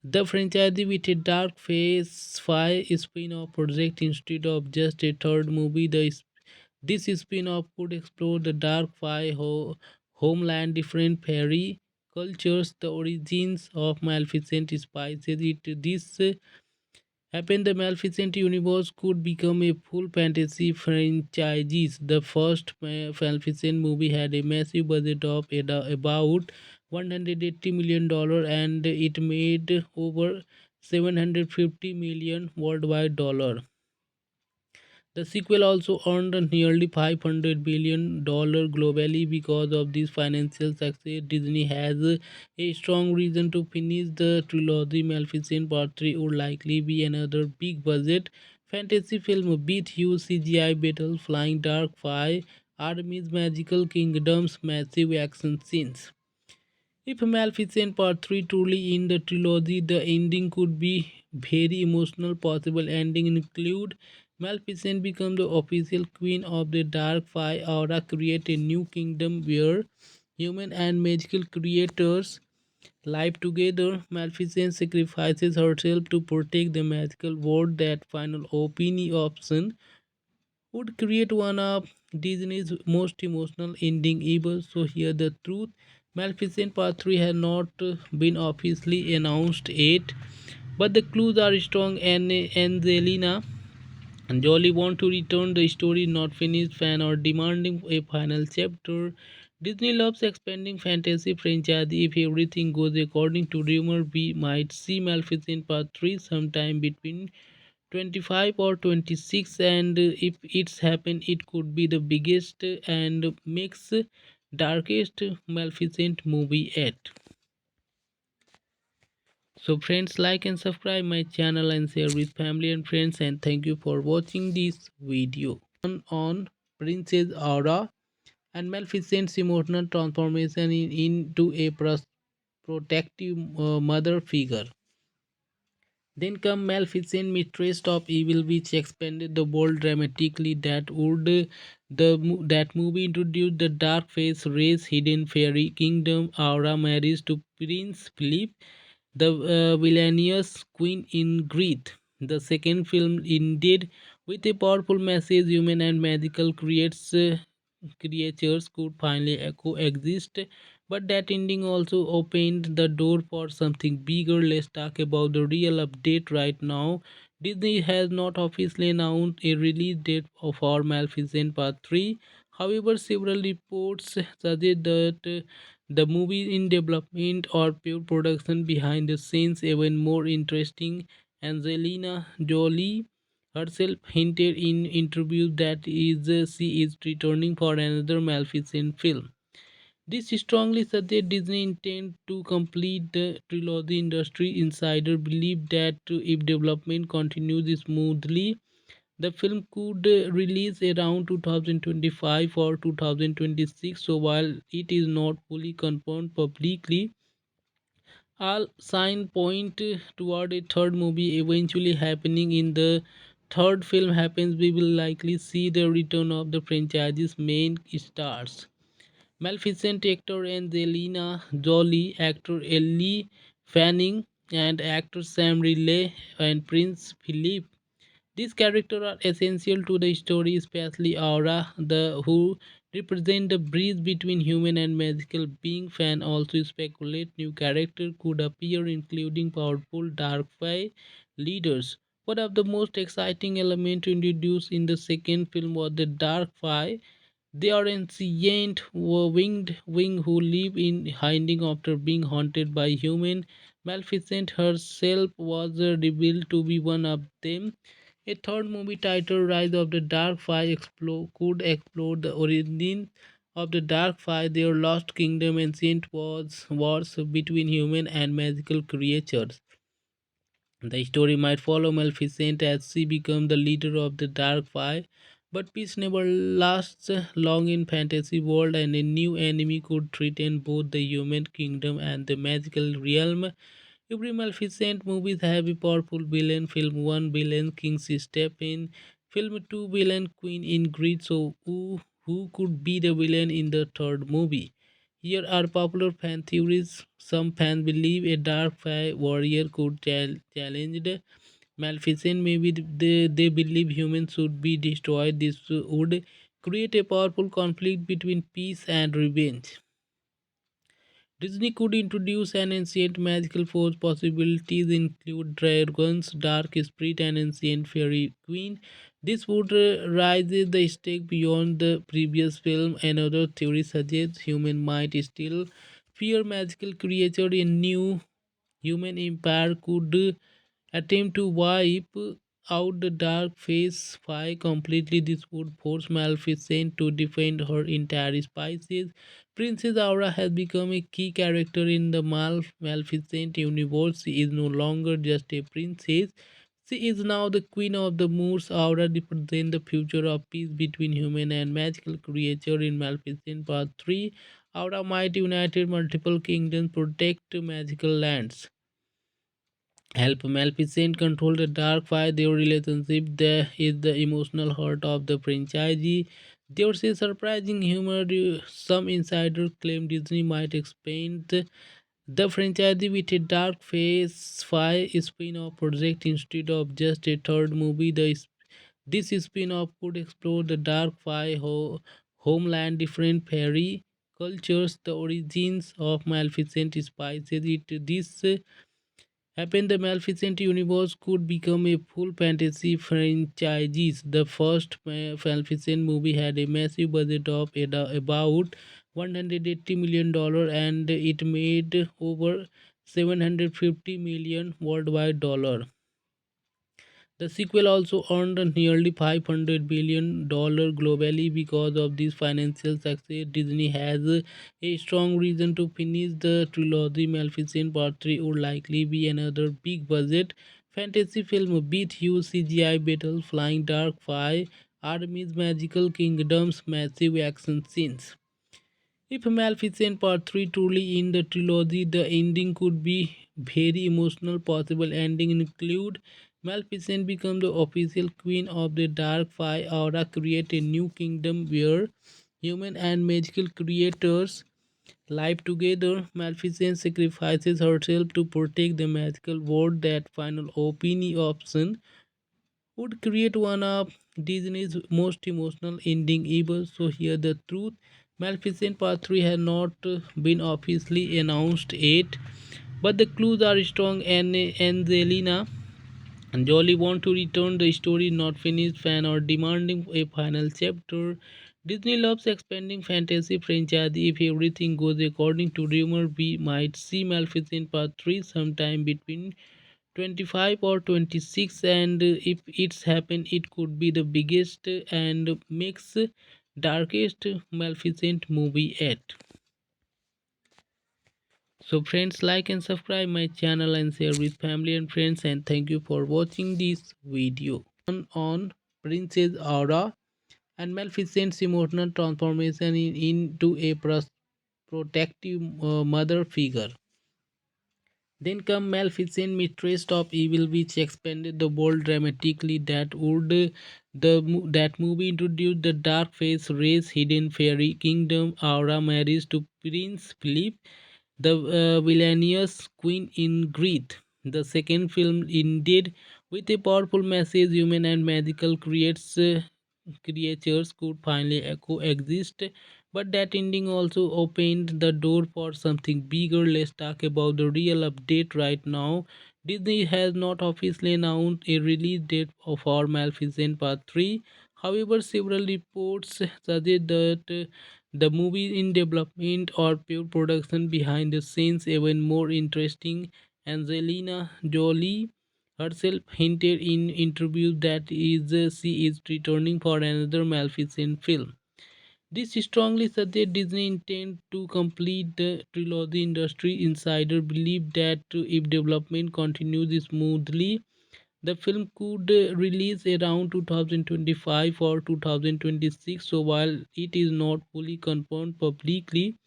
the franchise with a dark phase 5 spin-off project instead of just a third movie. This spin-off could explore the dark five homeland, different fairy cultures, the origins of Maleficent spices. This happened, the Maleficent universe could become a full fantasy franchise. The first Maleficent movie had a massive budget of about $180 million, and it made over 750 million worldwide dollar. The sequel also earned nearly $500 billion globally. Because of this financial success, Disney has a strong reason to finish the trilogy. Maleficent Part 3 would likely be another big budget fantasy film with huge CGI battles, flying dark fire, armies, magical kingdoms, massive action scenes. If Maleficent Part 3 truly in the trilogy, the ending could be very emotional. Possible ending include Maleficent become the official queen of the Dark Five, Aura create a new kingdom where human and magical creators live together. Maleficent sacrifices herself to protect the magical world. That final opinion option would create one of Disney's most emotional ending ever. So here the truth. Maleficent Part 3 has not been officially announced yet, but the clues are strong and Angelina Jolie want to return the story not finished fan or demanding a final chapter. Disney loves expanding fantasy franchise. If everything goes according to rumor, we might see Maleficent Part 3 sometime between 25 or 26, and if it's happened it could be the biggest and makes darkest Maleficent movie yet. So friends, like and subscribe my channel and share with family and friends, and thank you for watching this video on Princess Aura and Maleficent's emotional transformation into a protective mother figure. Then come Maleficent, mistress of evil, which expanded the world dramatically. That movie introduced the dark face race, hidden fairy kingdom. Aura marries to Prince Philip, the villainous Queen Ingrid. The second film ended with a powerful message: human and magical creatures could finally coexist. But that ending also opened the door for something bigger. Let's talk about the real update right now. Disney has not officially announced a release date for Maleficent Part 3. However, several reports suggest that the movie in development or pure production behind the scenes. Even more interesting, Angelina Jolie herself hinted in interviews that she is returning for another Maleficent film. This strongly suggests Disney intend to complete the trilogy. Industry insider believe that if development continues smoothly, the film could release around 2025 or 2026. So while it is not fully confirmed publicly, all signs point toward a third movie eventually happening. In the third film happens, we will likely see the return of the franchise's main stars. Maleficent actor Angelina Jolie, actor Ellie Fanning, and actor Sam Riley and Prince Philip. These characters are essential to the story, especially Aura, the who represent the bridge between human and magical being. Fan also speculate new characters could appear, including powerful dark fae leaders. One of the most exciting elements introduced in the second film was the dark fae. They are ancient winged wing who live in hiding after being haunted by human. Maleficent herself was revealed to be one of them. A third movie titled Rise of the Dark Five could explore the origin of the Dark Five, their lost kingdom, ancient wars between human and magical creatures. The story might follow Maleficent as she becomes the leader of the Dark Five, but peace never lasts long in fantasy world, and a new enemy could threaten both the human kingdom and the magical realm. Every Maleficent movies have a powerful villain. Film 1 villain King step in. Film 2 villain Queen Ingrid. So who could be the villain in the third movie? Here are popular fan theories. Some fans believe a dark fae warrior could challenge the Maleficent. Maybe they believe humans should be destroyed. This would create a powerful conflict between peace and revenge. Disney could introduce an ancient magical force. Possibilities include dragons, dark spirit, and ancient fairy queen. This would raise the stake beyond the previous film. Another theory suggests human might still fear magical creature. A new human empire could attempt to wipe out the dark phase 5 completely. This would force Maleficent to defend her entire species. Princess Aura has become a key character in the Maleficent universe. She is no longer just a princess, She is now the queen of the Moors. Aura represents the future of peace between human and magical creature in Maleficent Part 3. Aura might unite multiple kingdoms, protect magical lands, help Maleficent control the dark fight. Their relationship there is the emotional heart of the franchise. There's a surprising humor. Some insiders claim Disney might expand the franchise with a Dark Phase 5 spin-off project instead of just a third movie. This spin-off could explore the Dark Five homeland, different fairy cultures, the origins of Maleficent spices. This happened, the Maleficent universe could become a full fantasy franchise. The first Maleficent movie had a massive budget of about $180 million, and it made over 750 million worldwide dollar. The sequel also earned nearly $500 billion globally. Because of this financial success, Disney has a strong reason to finish the trilogy. Maleficent Part 3 would likely be another big budget fantasy film with huge CGI battles, flying dark fire, armies, magical kingdoms, massive action scenes. If Maleficent Part 3 truly in the trilogy, the ending could be very emotional. Possible ending include Maleficent become the official queen of the Dark Five, Aura create a new kingdom where human and magical creators live together. Maleficent sacrifices herself to protect the magical world. That final option would create one of Disney's most emotional ending ever. So here the truth. Maleficent Part 3 has not been officially announced yet, but the clues are strong, and Angelina Jolie want to return. The story not finished, fan are demanding a final chapter. Disney loves expanding fantasy franchise. If everything goes according to rumor, we might see Maleficent Part 3 sometime between 25 or 26, and if it's happened, it could be the biggest and makes darkest Maleficent movie yet. So friends, like and subscribe my channel and share with family and friends, and thank you for watching this video on Princess Aura and Maleficent's emotional transformation into a protective mother figure. Then come Maleficent, mistress of evil, which expanded the world dramatically. That movie introduced the dark face race, hidden fairy kingdom. Aura marries to Prince Philip, the villainous queen in Greed. The second film ended with a powerful message: human and magical creatures could finally coexist. But that ending also opened the door for something bigger. Let's talk about the real update right now. Disney has not officially announced a release date for Maleficent Part 3. However, several reports suggest that the movie in development or pure production behind the scenes. Even more interesting, Angelina Jolie herself hinted in interviews that she is returning for another Maleficent film. This strongly suggests Disney intend to complete the trilogy. Industry insider believe that if development continues smoothly, the film could release around 2025 or 2026. So while it is not fully confirmed publicly,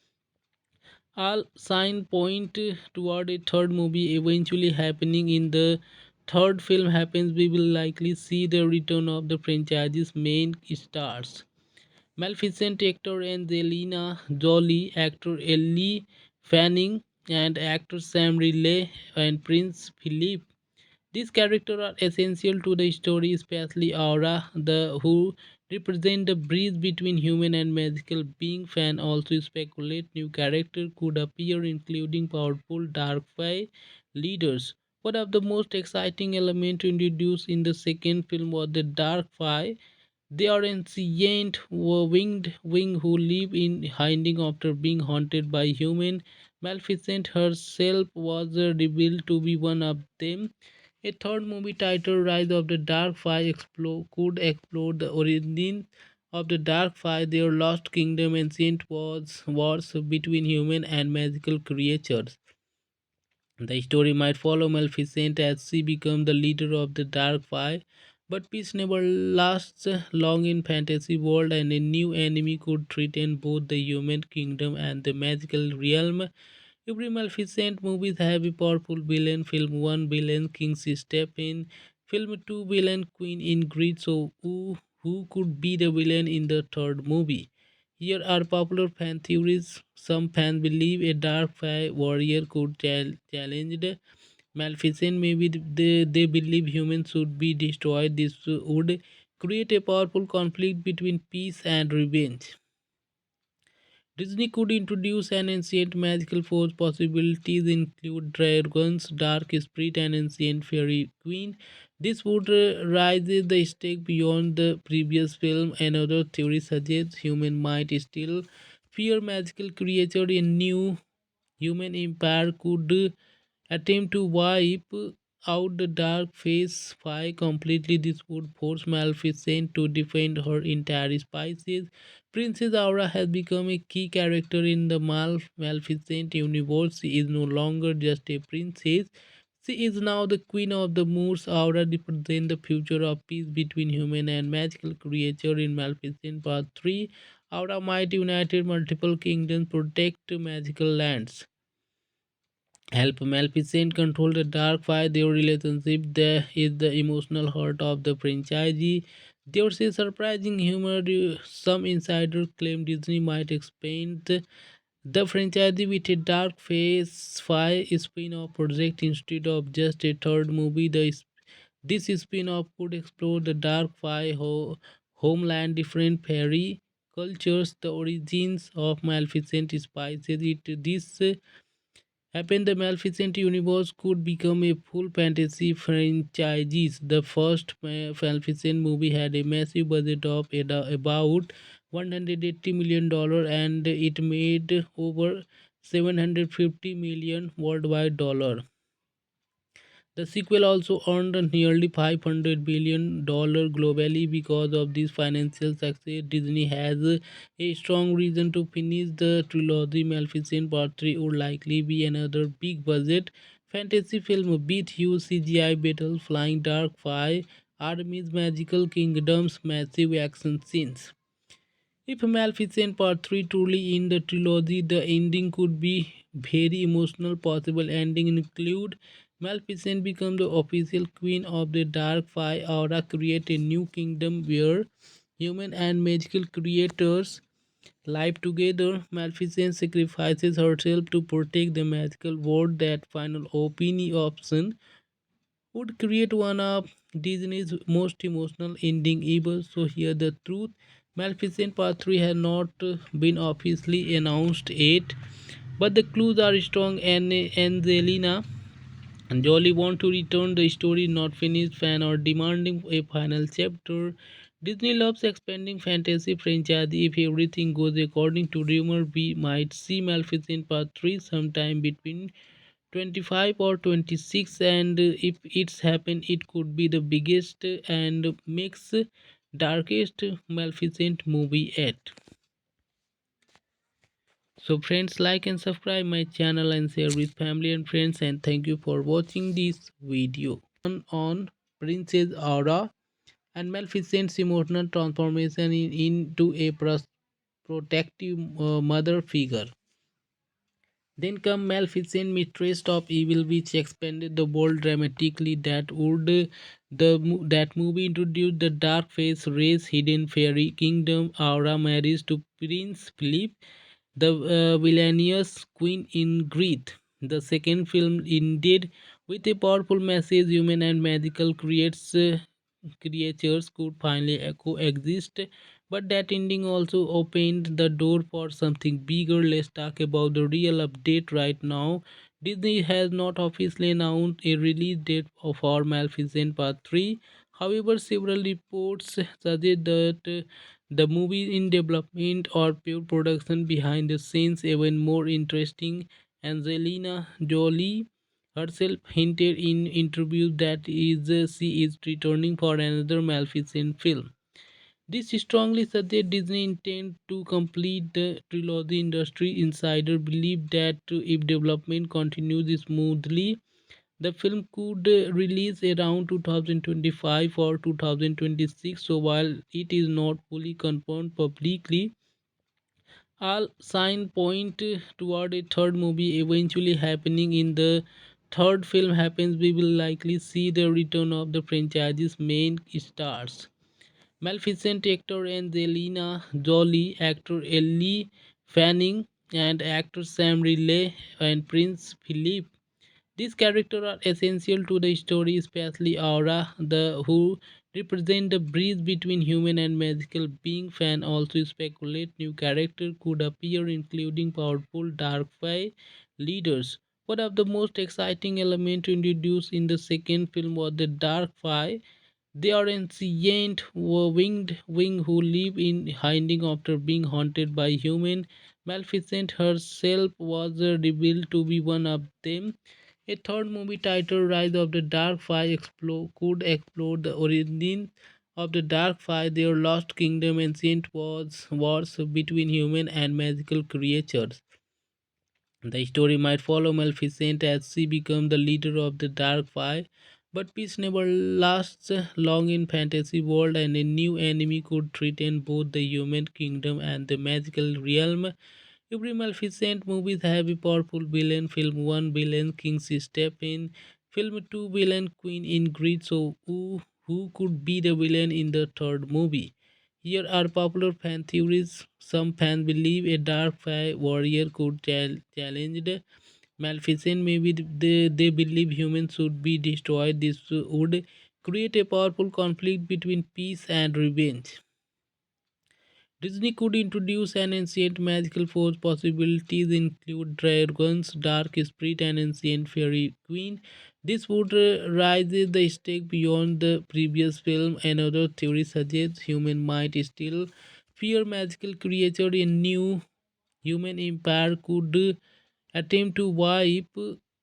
all signs point toward a third movie eventually happening. In the third film happens, we will likely see the return of the franchise's main stars. Maleficent actor Angelina Jolie, actor Ellie Fanning, and actor Sam Riley and Prince Philip. These characters are essential to the story, especially Aura, the who represent the bridge between human and magical being. Fan also speculate new characters could appear, including powerful dark fae leaders. One of the most exciting elements introduced in the second film was the dark fae. They are ancient winged wing who live in hiding after being haunted by human. Maleficent herself was revealed to be one of them. A third movie titled Rise of the Dark Five could explore the origin of the Dark Five, their lost kingdom, ancient wars between human and magical creatures. The story might follow Maleficent as she becomes the leader of the Dark Five, but peace never lasts long in fantasy world, and a new enemy could threaten both the human kingdom and the magical realm. Every Maleficent movie have a powerful villain. Film 1 villain King step in. Film 2 villain Queen Ingrid. So who could be the villain in the third movie? Here are popular fan theories. Some fans believe a dark fae warrior could challenge the Maleficent. Maybe they believe humans should be destroyed. This would create a powerful conflict between peace and revenge. Disney could introduce an ancient magical force. Possibilities include dragons, dark spirit, and ancient fairy queen. This would raise the stake beyond the previous film. Another theory suggests humans might still fear magical creature. A new human empire could attempt to wipe out the dark phase 5 completely. This would force Maleficent to defend her entire species. Princess Aura has become a key character in the Maleficent universe. She is no longer just a princess. She is now the queen of the moors. Aura represents the future of peace between human and magical creature in Maleficent Part 3. Aura might unite multiple kingdoms, protect magical lands, help Maleficent control the dark fire. Their relationship there is the emotional heart of the franchise. There's a surprising humor. Some insiders claim Disney might expand the franchise with a dark phase 5 spin-off project instead of just a third movie. This spin-off could explore the dark fire homeland, different fairy cultures, the origins of Maleficent spices. This happened, the Maleficent universe could become a full fantasy franchise. The first Maleficent movie had a massive budget of about $180 million, and it made over 750 million worldwide dollar. The sequel also earned nearly $500 million globally. Because of this financial success, Disney has a strong reason to finish the trilogy. Maleficent Part 3 would likely be another big budget fantasy film with huge CGI battles, flying dark fire, armies, magical kingdoms, massive action scenes. If Maleficent Part 3 truly in the trilogy, the ending could be very emotional. Possible ending include Maleficent become the official queen of the Dark Five. Aura create a new kingdom where human and magical creators live together. Maleficent sacrifices herself to protect the magical world. That final option would create one of Disney's most emotional ending ever. So here the truth. Maleficent Part 3 has not been officially announced yet, but the clues are strong, and Angelina Jolie want to return. The story not finished. Fan are demanding a final chapter. Disney loves expanding fantasy franchise. If everything goes according to rumor, we might see Maleficent Part 3 sometime between 25 or 26, and if it's happened, it could be the biggest and makes darkest Maleficent movie yet. So friends, like and subscribe my channel and share with family and friends, and thank you for watching this video on Princess Aura and Maleficent's emotional transformation into a protective mother figure. Then come Maleficent, mistress of evil, which expanded the world dramatically. That movie introduced the dark face race, hidden fairy kingdom. Aura marries to Prince Philip, the villainous Queen Ingrid. The second film ended with a powerful message: human and magical creatures could finally coexist. But that ending also opened the door for something bigger. Let's talk about the real update right now. Disney has not officially announced a release date for Maleficent Part 3. However, several reports suggest that the movie in development or pure production behind the scenes. Even more interesting, Angelina Jolie herself hinted in interviews that she is returning for another Maleficent film. This strongly suggests Disney intend to complete the trilogy. Industry insider believe that if development continues smoothly, the film could release around 2025 or 2026. So while it is not fully confirmed publicly, all signs point toward a third movie eventually happening. In the third film happens, we will likely see the return of the franchise's main stars. Maleficent actor Angelina Jolie, actor Ellie Fanning, and actor Sam Riley and Prince Philip. These characters are essential to the story, especially Aura, the who represent the bridge between human and magical being. Fan also speculate new characters could appear, including powerful dark fae leaders. One of the most exciting elements introduced in the second film was the dark fae. They are ancient winged wing who live in hiding after being haunted by human. Maleficent herself was revealed to be one of them. A third movie titled Rise of the Dark Fae could explore the origin of the Dark Fae, their lost kingdom, ancient wars between human and magical creatures. The story might follow Maleficent as she becomes the leader of the Dark Fae, but peace never lasts long in fantasy world, and a new enemy could threaten both the human kingdom and the magical realm. Every Maleficent movies have a powerful villain. Film 1 villain King step in. Film 2 villain Queen Ingrid. So who could be the villain in the third movie? Here are popular fan theories. Some fans believe a dark fae warrior could challenge the Maleficent. Maybe they believe humans should be destroyed. This would create a powerful conflict between peace and revenge. Disney could introduce an ancient magical force. Possibilities include dragons, dark spirit, and ancient fairy queen. This would raise the stake beyond the previous film. Another theory suggests humans might still fear magical creature. A new human empire could attempt to wipe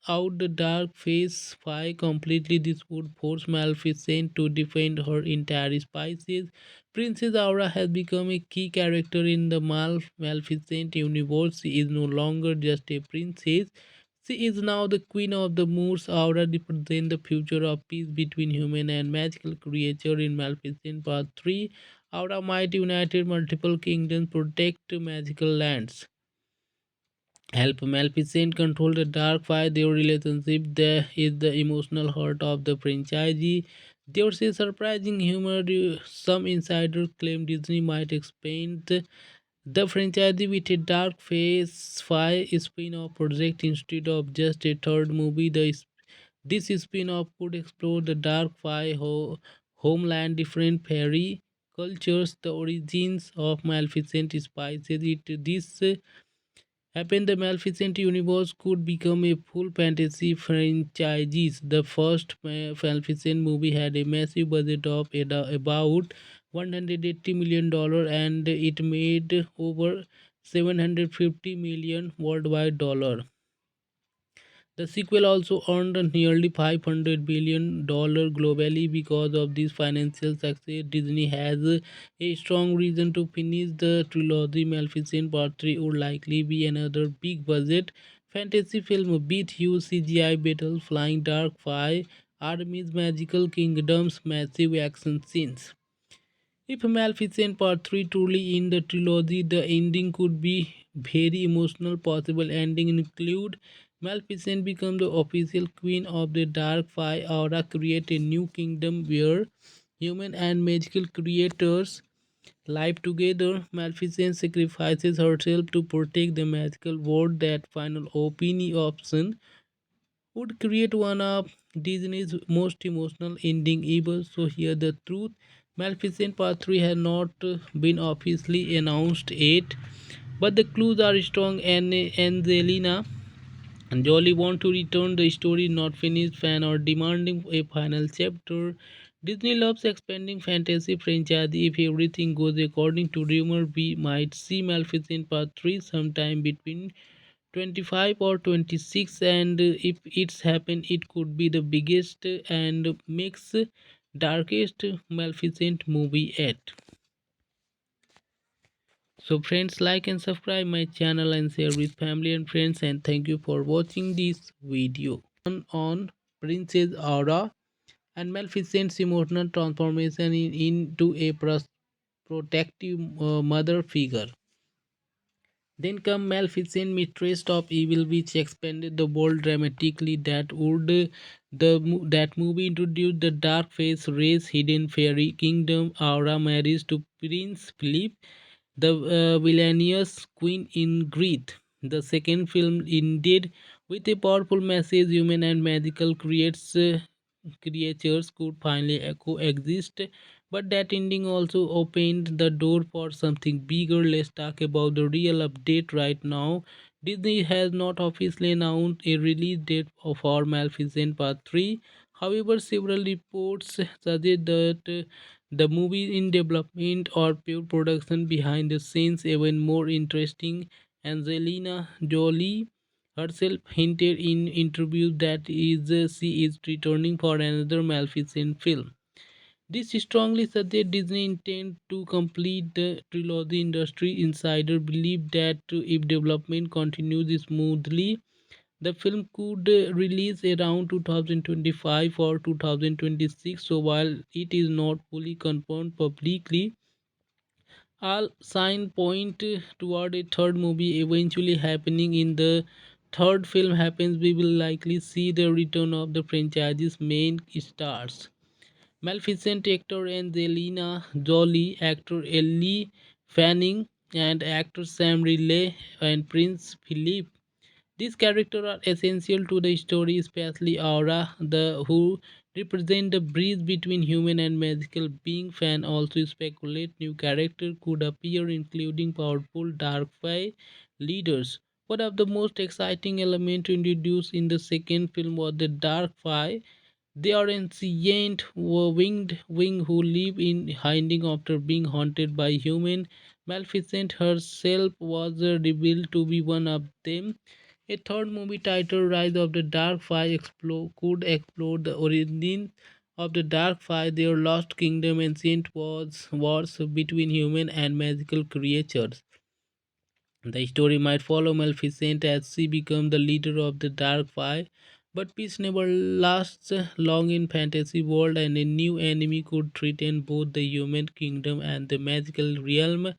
out the dark phase 5 completely. This would force Maleficent to defend her entire species. Princess Aura has become a key character in the Maleficent universe. She is no longer just a princess. She is now the queen of the moors. Aura represents the future of peace between human and magical creature. In Maleficent Part 3, Aura might unite multiple kingdoms, protect magical lands, help Maleficent control the dark fire. Their relationship there is the emotional heart of the franchise. There's a surprising humor. Some insiders claim Disney might expand the franchise with a dark phase 5 spin-off project instead of just a third movie. This spin-off could explore the dark fire homeland, different fairy cultures, the origins of Maleficent spices. This happened, the Maleficent universe could become a full fantasy franchise. The first Maleficent movie had a massive budget of about $180 million, and it made over 750 million worldwide dollar. The sequel also earned nearly $500 billion globally. Because of this financial success, Disney has a strong reason to finish the trilogy. Maleficent Part 3 would likely be another big budget fantasy film with huge CGI battles, flying dark fire, armies, magical kingdoms, massive action scenes. If Maleficent Part 3 truly in the trilogy, the ending could be very emotional. Possible ending include Maleficent become the official queen of the Dark Five, Aura create a new kingdom where human and magical creators live together. Maleficent sacrifices herself to protect the magical world. That final option would create one of Disney's most emotional ending ever. So here the truth. Maleficent Part 3 has not been officially announced yet, but the clues are strong, and Angelina Jolie want to return. The story not finished. Fan are demanding a final chapter. Disney loves expanding fantasy franchise. If everything goes according to rumor, we might see Maleficent Part 3 sometime between 25 or 26, and if it's happened, it could be the biggest and makes darkest Maleficent movie yet. So friends, like and subscribe my channel and share with family and friends, and thank you for watching this video on Princess Aura and Maleficent's emotional transformation into a protective mother figure. Then come Maleficent, mistress of evil, which expanded the world dramatically. That movie introduced the dark face race, hidden fairy kingdom. Aura marries to Prince Philip, the villainous Queen Ingrid. The second film ended with a powerful message: human and magical creatures could finally coexist. But that ending also opened the door for something bigger. Let's talk about the real update right now. Disney has not officially announced a release date for Maleficent Part 3. However, several reports suggest that the movie in development or pure production behind the scenes. Even more interesting, Angelina Jolie herself hinted in interviews that she is returning for another Maleficent film. This strongly suggests Disney intend to complete the trilogy. Industry insider believe that if development continues smoothly, the film could release around 2025 or 2026. So while it is not fully confirmed publicly, all signs point toward a third movie eventually happening. In the third film happens, we will likely see the return of the franchise's main stars. Maleficent actor Angelina Jolie, actor Ellie Fanning, and actor Sam Riley and Prince Philip. These characters are essential to the story, especially Aura, the who represent the bridge between human and magical being. Fan also speculate new characters could appear, including powerful dark fae leaders. One of the most exciting elements introduced in the second film was the dark fae. They are ancient winged wing who live in hiding after being haunted by human. Maleficent herself was revealed to be one of them. A third movie titled Rise of the Dark Five could explore the origins of the Dark Five, their lost kingdom, ancient wars between human and magical creatures. The story might follow Maleficent as she becomes the leader of the Dark Five, but peace never lasts long in fantasy world, and a new enemy could threaten both the human kingdom and the magical realm.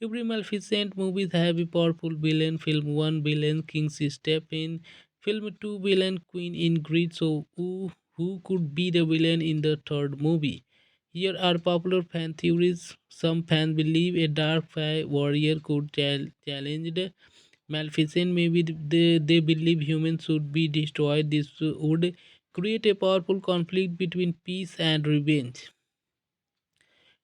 Every Maleficent movies have a powerful villain. Film 1 villain King step in. Film 2 villain Queen Ingrid. So who could be the villain in the third movie? Here are popular fan theories. Some fans believe a dark fae warrior could challenge the Maleficent. Maybe they believe humans should be destroyed. This would create a powerful conflict between peace and revenge.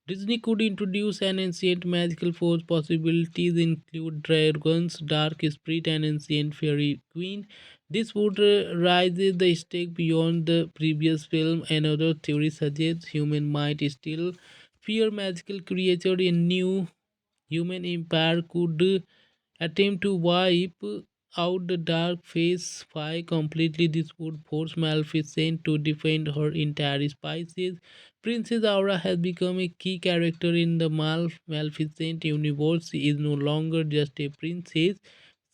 Disney could introduce an ancient magical force. Possibilities include dragons, dark spirit, and ancient fairy queen. This would raise the stake beyond the previous film. Another theory suggests human might still fear magical creature. A new human empire could attempt to wipe out the dark phase 5 completely. This would force Maleficent to defend her entire species. Princess Aura has become a key character in the Maleficent universe. She is no longer just a princess.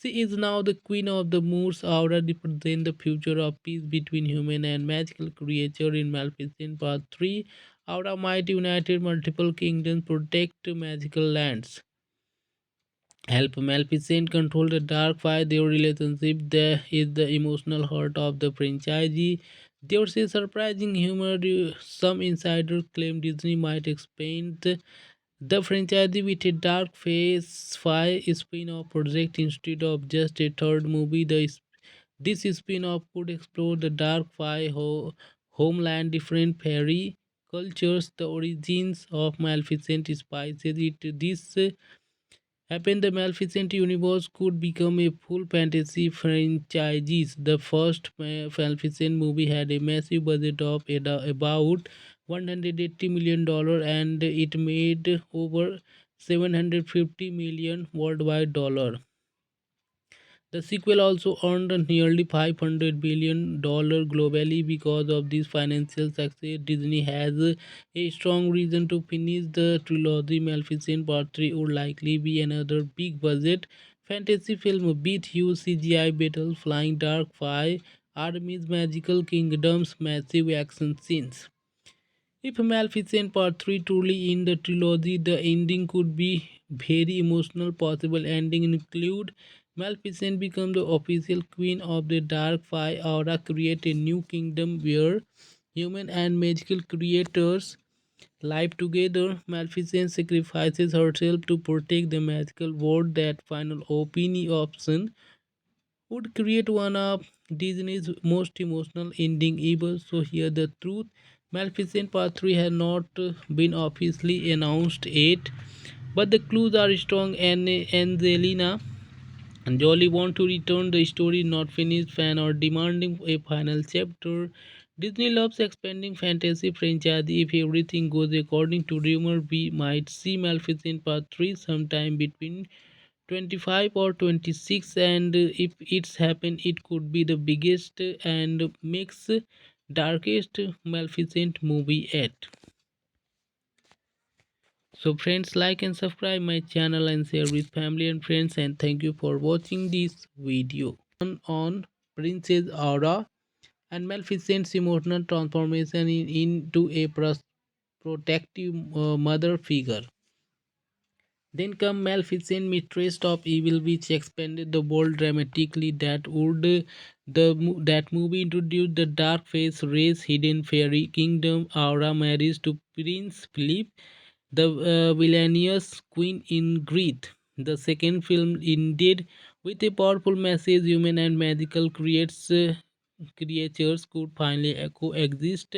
She is now the queen of the Moors. Aura represents the future of peace between human and magical creature. In Maleficent Part 3, Aura might unite multiple kingdoms, protect magical lands, help Maleficent control the dark fire. Their relationship there is the emotional heart of the franchise. There's a surprising humor. Some insiders claim Disney might expand the franchise with a dark phase 5 spin-off project instead of just a third movie. This spin-off could explore the dark fire homeland, different fairy cultures, the origins of Maleficent spices. This happened, the Maleficent universe could become a full fantasy franchise. The first Maleficent movie had a massive budget of about $180 million, and it made over 750 million worldwide dollar. The sequel also earned nearly $500 billion globally. Because of this financial success, Disney has a strong reason to finish the trilogy. Maleficent Part 3 would likely be another big budget fantasy film with huge CGI battles, flying dark fire, armies, magical kingdoms, massive action scenes. If Maleficent Part 3 truly in the trilogy, the ending could be very emotional. Possible ending include Maleficent become the official queen of the dark five aura, create a new kingdom where human and magical creators live together. Maleficent sacrifices herself to protect the magical world. That final option would create one of Disney's most emotional ending ever. So here the truth. Maleficent Part 3 has not been officially announced yet, but the clues are strong, and Angelina Jolie want to return. The story not finished, fan or demanding a final chapter. Disney loves expanding fantasy franchise. If everything goes according to rumor, we might see Maleficent Part 3 sometime between 25 or 26, and if it's happened, it could be the biggest and makes darkest Maleficent movie yet. So friends, like and subscribe my channel and share with family and friends, and thank you for watching this video on Princess Aura and Maleficent's emotional transformation into a protective mother figure. Then come Maleficent, mistress of evil, which expanded the world dramatically. That movie introduced the dark face race, hidden fairy kingdom. Aura marries to Prince Philip, the villainous Queen Ingrid. The second film ended with a powerful message: human and magical creatures could finally coexist.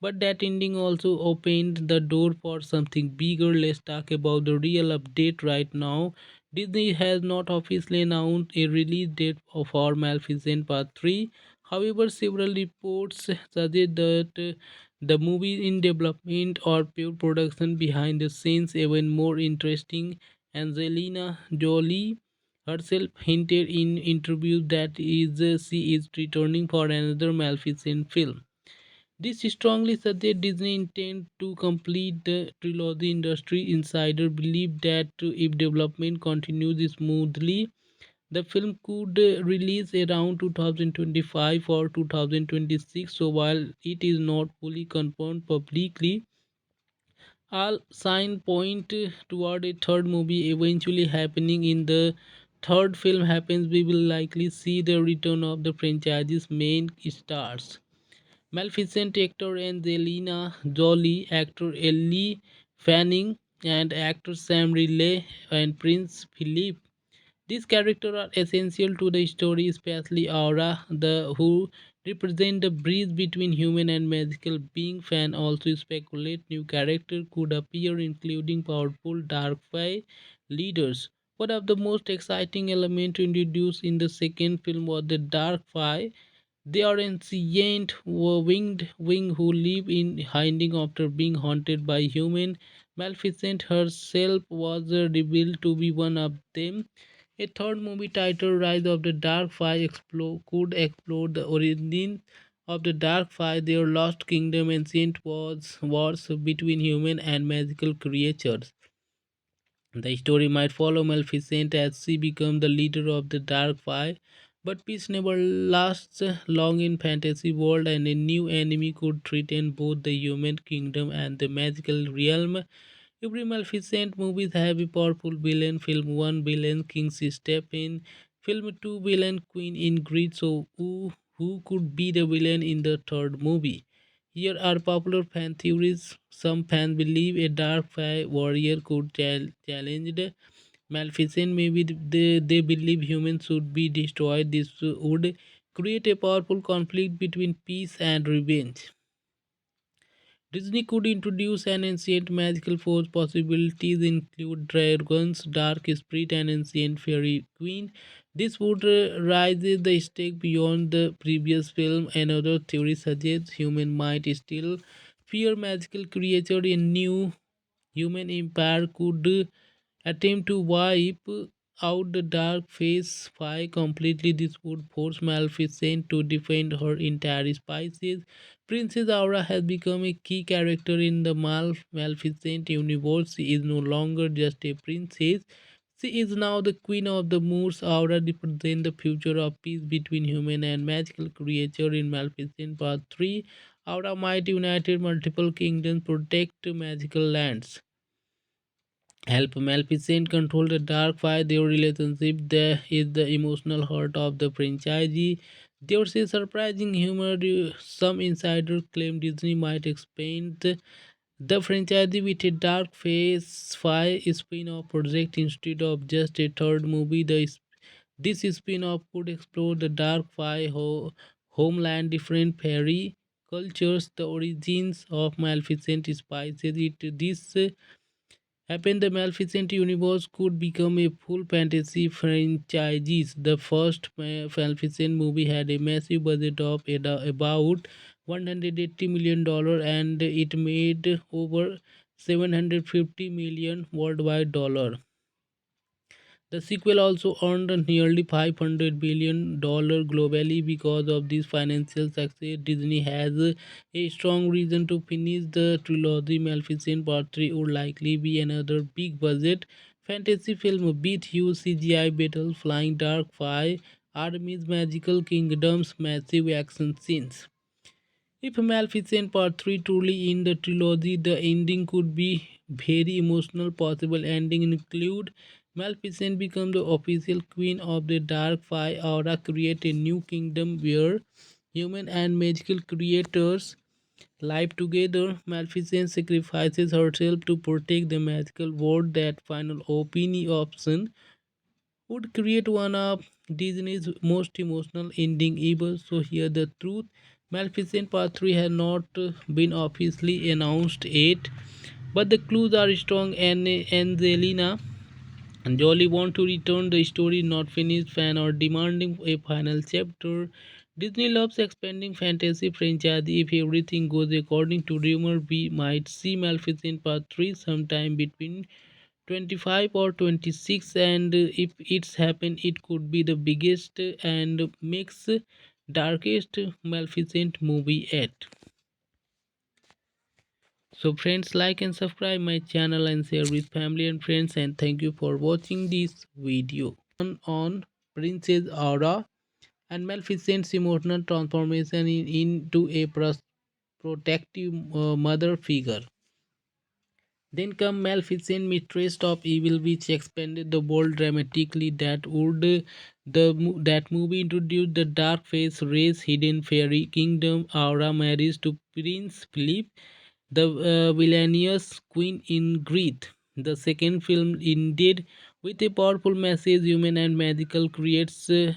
But that ending also opened the door for something bigger. Let's talk about the real update right now. Disney has not officially announced a release date for Maleficent Part 3. However, several reports suggest that the movie in development or pure production behind the scenes. Even more interesting, Angelina Jolie herself hinted in interviews that she is returning for another Maleficent film. This strongly suggests Disney intend to complete the trilogy. Industry insider believe that if development continues smoothly, the film could release around 2025 or 2026. So while it is not fully confirmed publicly, all signs point toward a third movie eventually happening. In the third film happens, we will likely see the return of the franchise's main stars. Maleficent actor Angelina Jolie, actor Ellie Fanning, and actor Sam Riley and Prince Philip. These characters are essential to the story, especially Aura, the who represent the bridge between human and magical being. Fan also speculate new characters could appear, including powerful dark fae leaders. One of the most exciting elements introduced in the second film was the dark fae. They are ancient winged wing who live in hiding after being haunted by human. Maleficent herself was revealed to be one of them. A third movie titled Rise of the Dark Five could explore the origin of the Dark Five, their lost kingdom, ancient wars between human and magical creatures. The story might follow Maleficent as she becomes the leader of the Dark Five, but peace never lasts long in fantasy world, and a new enemy could threaten both the human kingdom and the magical realm. Every Maleficent movies have a powerful villain. Film 1 villain King step in. Film 2 villain Queen Ingrid. So who could be the villain in the third movie? Here are popular fan theories. Some fans believe a dark fae warrior could challenge the Maleficent. Maybe they believe humans should be destroyed. This would create a powerful conflict between peace and revenge. Disney could introduce an ancient magical force. Possibilities include dragons, dark spirit, and ancient fairy queen. This would raise the stake beyond the previous film. Another theory suggests human might still fear magical creature. A new human empire could attempt to wipe out the dark phase 5 completely, this would force Maleficent to defend her entire species. Princess Aura has become a key character in the Maleficent universe. She is no longer just a princess. She is now the queen of the Moors. Aura represents the future of peace between human and magical creature in Maleficent Part 3. Aura might unite multiple kingdoms, protect magical lands, help Maleficent control the dark fire. Their relationship there is the emotional heart of the franchise. There's a surprising humor. Some insiders claim Disney might expand the franchise with a Dark Phase 5 spin-off project instead of just a third movie. This spin-off could explore the Dark Five homeland, different fairy cultures, the origins of Maleficent spices. This happened, the Maleficent universe could become a full fantasy franchise. The first Maleficent movie had a massive budget of about $180 million, and it made over 750 million worldwide dollar. The sequel also earned nearly $500 million globally. Because of this financial success, Disney has a strong reason to finish the trilogy. Maleficent Part 3 would likely be another big budget fantasy film with huge CGI battles, flying dark fire, armies, magical kingdoms, massive action scenes. If Maleficent Part 3 truly in the trilogy, the ending could be very emotional. Possible ending include Maleficent become the official queen of the Dark Five, Aura create a new kingdom where human and magical creators live together. Maleficent sacrifices herself to protect the magical world. That final option would create one of Disney's most emotional ending ever. So here the truth. Maleficent Part 3 has not been officially announced yet, but the clues are strong, and Angelina Jolie want to return. The story not finished, fan are demanding a final chapter. Disney loves expanding fantasy franchise. If everything goes according to rumor, we might see Maleficent Part 3 sometime between 25 or 26, and if it's happened, it could be the biggest and makes darkest Maleficent movie yet. So friends, like and subscribe my channel and share with family and friends, and thank you for watching this video on Princess Aura and Maleficent's emotional transformation into a protective mother figure. Then come Maleficent, mistress of evil, which expanded the world dramatically. That movie introduced the dark face race, hidden fairy kingdom. Aura marries to Prince Philip, the villainous queen in Greed. The second film ended with a powerful message: human and magical creatures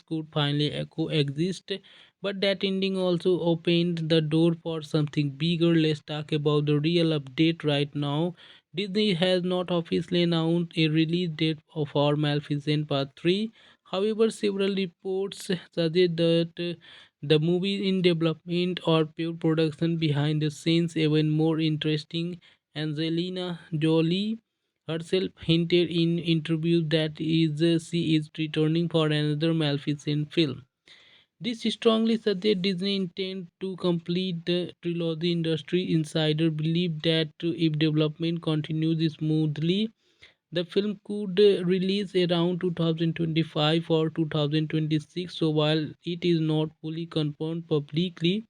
could finally coexist. But that ending also opened the door for something bigger. Let's talk about the real update right now. Disney has not officially announced a release date for Maleficent Part 3. However, several reports suggest that the movie in development or pure production behind the scenes. Even more interesting, Angelina Jolie herself hinted in interviews that she is returning for another Maleficent film. This strongly suggests Disney intend to complete the trilogy. Industry insider believe that if development continues smoothly, the film could release around 2025 or 2026. So while it is not fully confirmed publicly,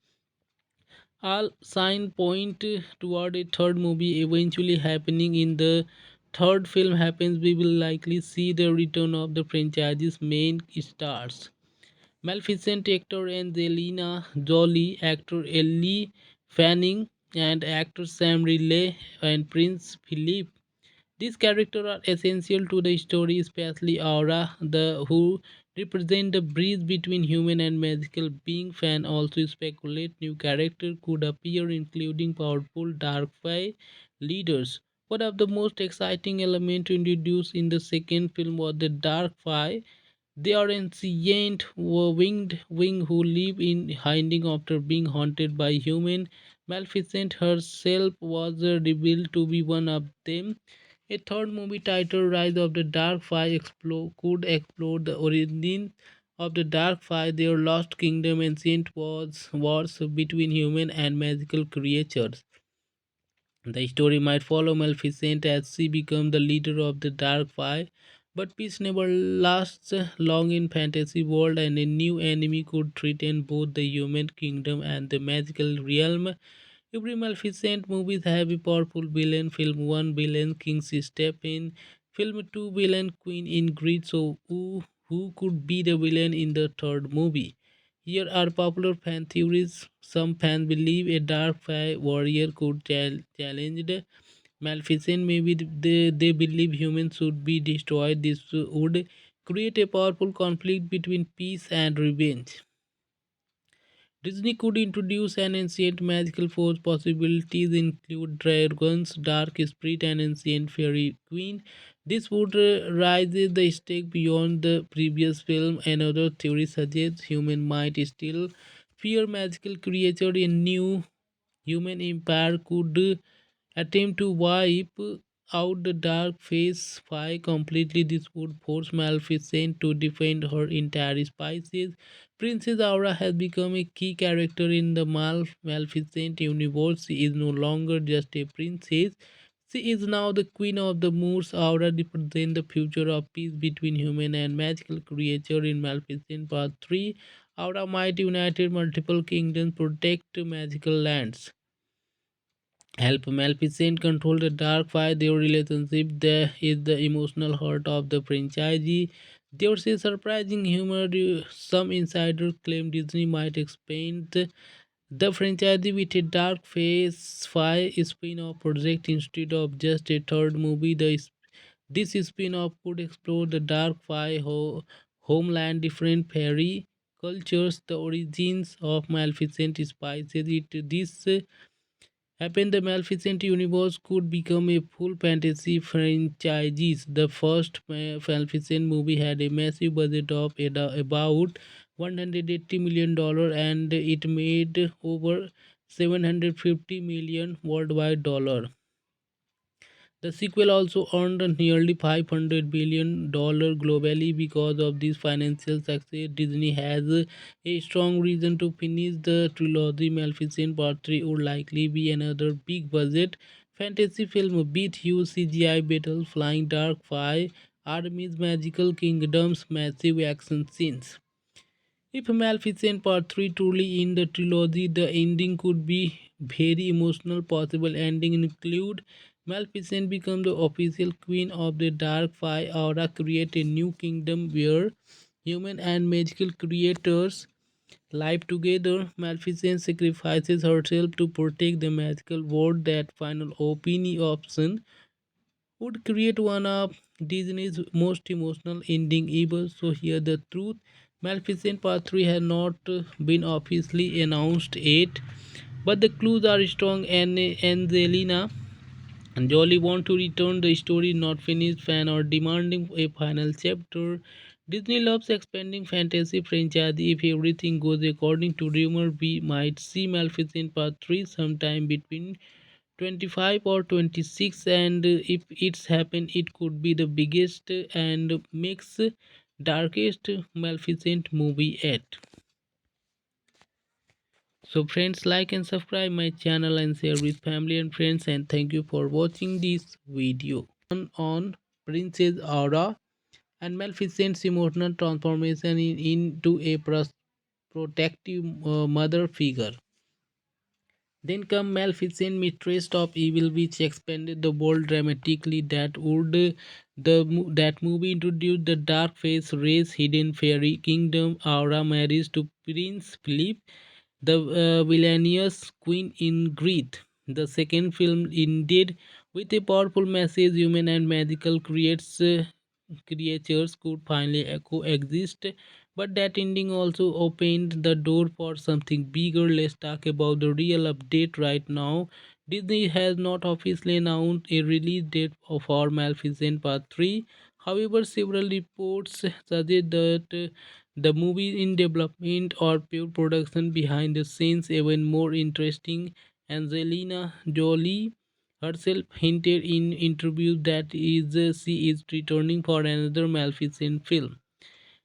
all signs point toward a third movie eventually happening. In the third film happens, we will likely see the return of the franchise's main stars. Maleficent actor Angelina Jolie, actor Ellie Fanning, and actor Sam Riley and Prince Philip. These characters are essential to the story, especially Aura, the who represent the bridge between human and magical being. Fan also speculate new characters could appear, including powerful dark fae leaders. One of the most exciting elements introduced in the second film was the dark fae. They are ancient winged wing who live in hiding after being haunted by human. Maleficent herself was revealed to be one of them. A third movie titled Rise of the Dark Five could explore the origins of the Dark Five, their lost kingdom, ancient wars between human and magical creatures. The story might follow Maleficent as she becomes the leader of the Dark Five, but peace never lasts long in fantasy world, and a new enemy could threaten both the human kingdom and the magical realm. Every Maleficent movies have a powerful villain. Film 1 villain King step in. Film 2 villain Queen Ingrid. So who could be the villain in the third movie? Here are popular fan theories. Some fans believe a dark warrior could challenge the Maleficent. Maybe they believe humans should be destroyed. This would create a powerful conflict between peace and revenge. Disney could introduce an ancient magical force. Possibilities include dragons, dark spirit, and ancient fairy queen. This would raise the stake beyond the previous film. Another theory suggests human might still fear magical creature. A new human empire could attempt to wipe out the dark phase 5 completely. This would force Maleficent to defend her entire species. Princess Aura has become a key character in the Maleficent universe. She is no longer just a princess. She is now the queen of the moors. Aura represents the future of peace between human and magical creature. In Maleficent Part 3, Aura might unite multiple kingdoms, protect magical lands, help Maleficent control the dark fire. Their relationship there is the emotional heart of the franchise. There's a surprising humor. Some insiders claim Disney might expand the franchise with a Dark Phase 5 spin-off project instead of just a third movie. This spin-off could explore the Dark Five homeland, different fairy cultures, the origins of Maleficent spices. This happened, the Maleficent universe could become a full fantasy franchise. The first Maleficent movie had a massive budget of about $180 million, and it made over 750 million worldwide dollar. The sequel also earned nearly $500 billion globally. Because of this financial success, Disney has a strong reason to finish the trilogy. Maleficent Part 3 would likely be another big budget fantasy film with huge CGI battles, flying dark fire, armies, magical kingdoms, massive action scenes. If Maleficent Part 3 truly in the trilogy, the ending could be very emotional. Possible ending include Maleficent become the official queen of the Dark Five, Aura create a new kingdom where human and magical creators live together. Maleficent sacrifices herself to protect the magical world. That final option would create one of Disney's most emotional ending ever. So here the truth. Maleficent Part 3 has not been officially announced yet, but the clues are strong, and Angelina Jolie want to return. The story not finished. Fan are demanding a final chapter. Disney loves expanding fantasy franchise. If everything goes according to rumor, we might see Maleficent Part 3 sometime between 25 or 26, and if it's happened, it could be the biggest and makes darkest Maleficent movie yet. So friends, like and subscribe my channel and share with family and friends, and thank you for watching this video on Princess Aura and Maleficent's emotional transformation into a protective mother figure. Then come Maleficent, mistress of evil, which expanded the world dramatically. That movie introduced the dark face race, hidden fairy kingdom. Aura marries to Prince Philip, the villainous Queen Ingrid. The second film ended with a powerful message: human and magical creatures could finally coexist. But that ending also opened the door for something bigger. Let's talk about the real update right now. Disney has not officially announced a release date for Maleficent Part 3. However, several reports suggest that the movie in development or pure production behind the scenes. Even more interesting, Angelina Jolie herself hinted in interviews that she is returning for another Maleficent film.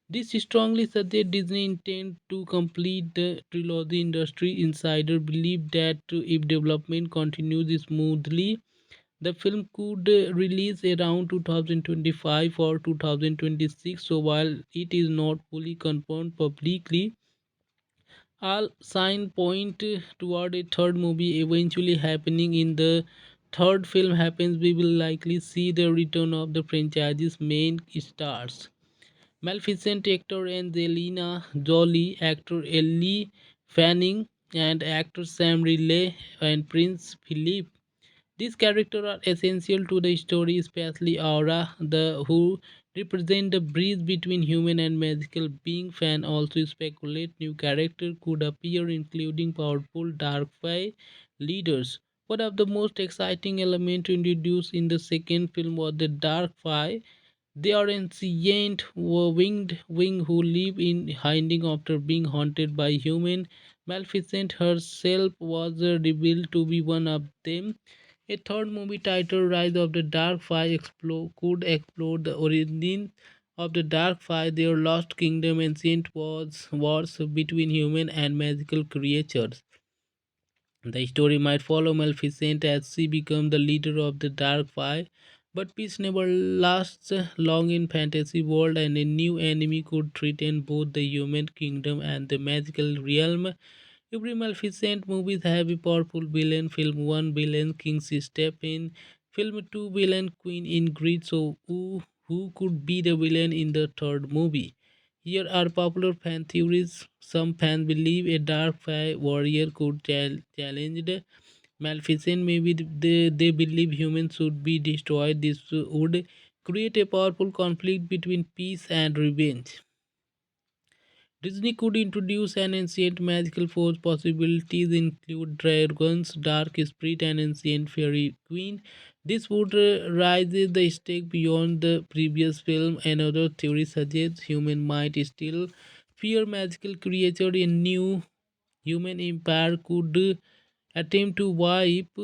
This strongly suggests Disney intend to complete the trilogy. Industry insider believe that if development continues smoothly, the film could release around 2025 or 2026. So while it is not fully confirmed publicly, all signs point toward a third movie eventually happening. In the third film happens, we will likely see the return of the franchise's main stars. Maleficent actor Angelina Jolie, actor Ellie Fanning, and actor Sam Riley and Prince Philip. These characters are essential to the story, especially Aura, the who represent the bridge between human and magical being. Fan also speculate new characters could appear, including powerful dark fae leaders. One of the most exciting elements introduced in the second film was the dark fae. They are ancient winged wing who live in hiding after being haunted by human. Maleficent herself was revealed to be one of them. A third movie titled Rise of the Dark Five could explore the origin of the Dark Five, their lost kingdom, ancient wars between human and magical creatures. The story might follow Maleficent as she becomes the leader of the Dark Five, but peace never lasts long in fantasy world, and a new enemy could threaten both the human kingdom and the magical realm. Every Maleficent movies have a powerful villain. Film 1 villain King step in. Film 2 villain Queen Ingrid. So who could be the villain in the third movie? Here are popular fan theories. Some fans believe a dark fae warrior could challenge the Maleficent. Maybe they believe humans should be destroyed. This would create a powerful conflict between peace and revenge. Disney could introduce an ancient magical force. Possibilities include dragons, dark spirit, and ancient fairy queen. This would raise the stake beyond the previous film. Another theory suggests human might still fear magical creature. A new human empire could attempt to wipe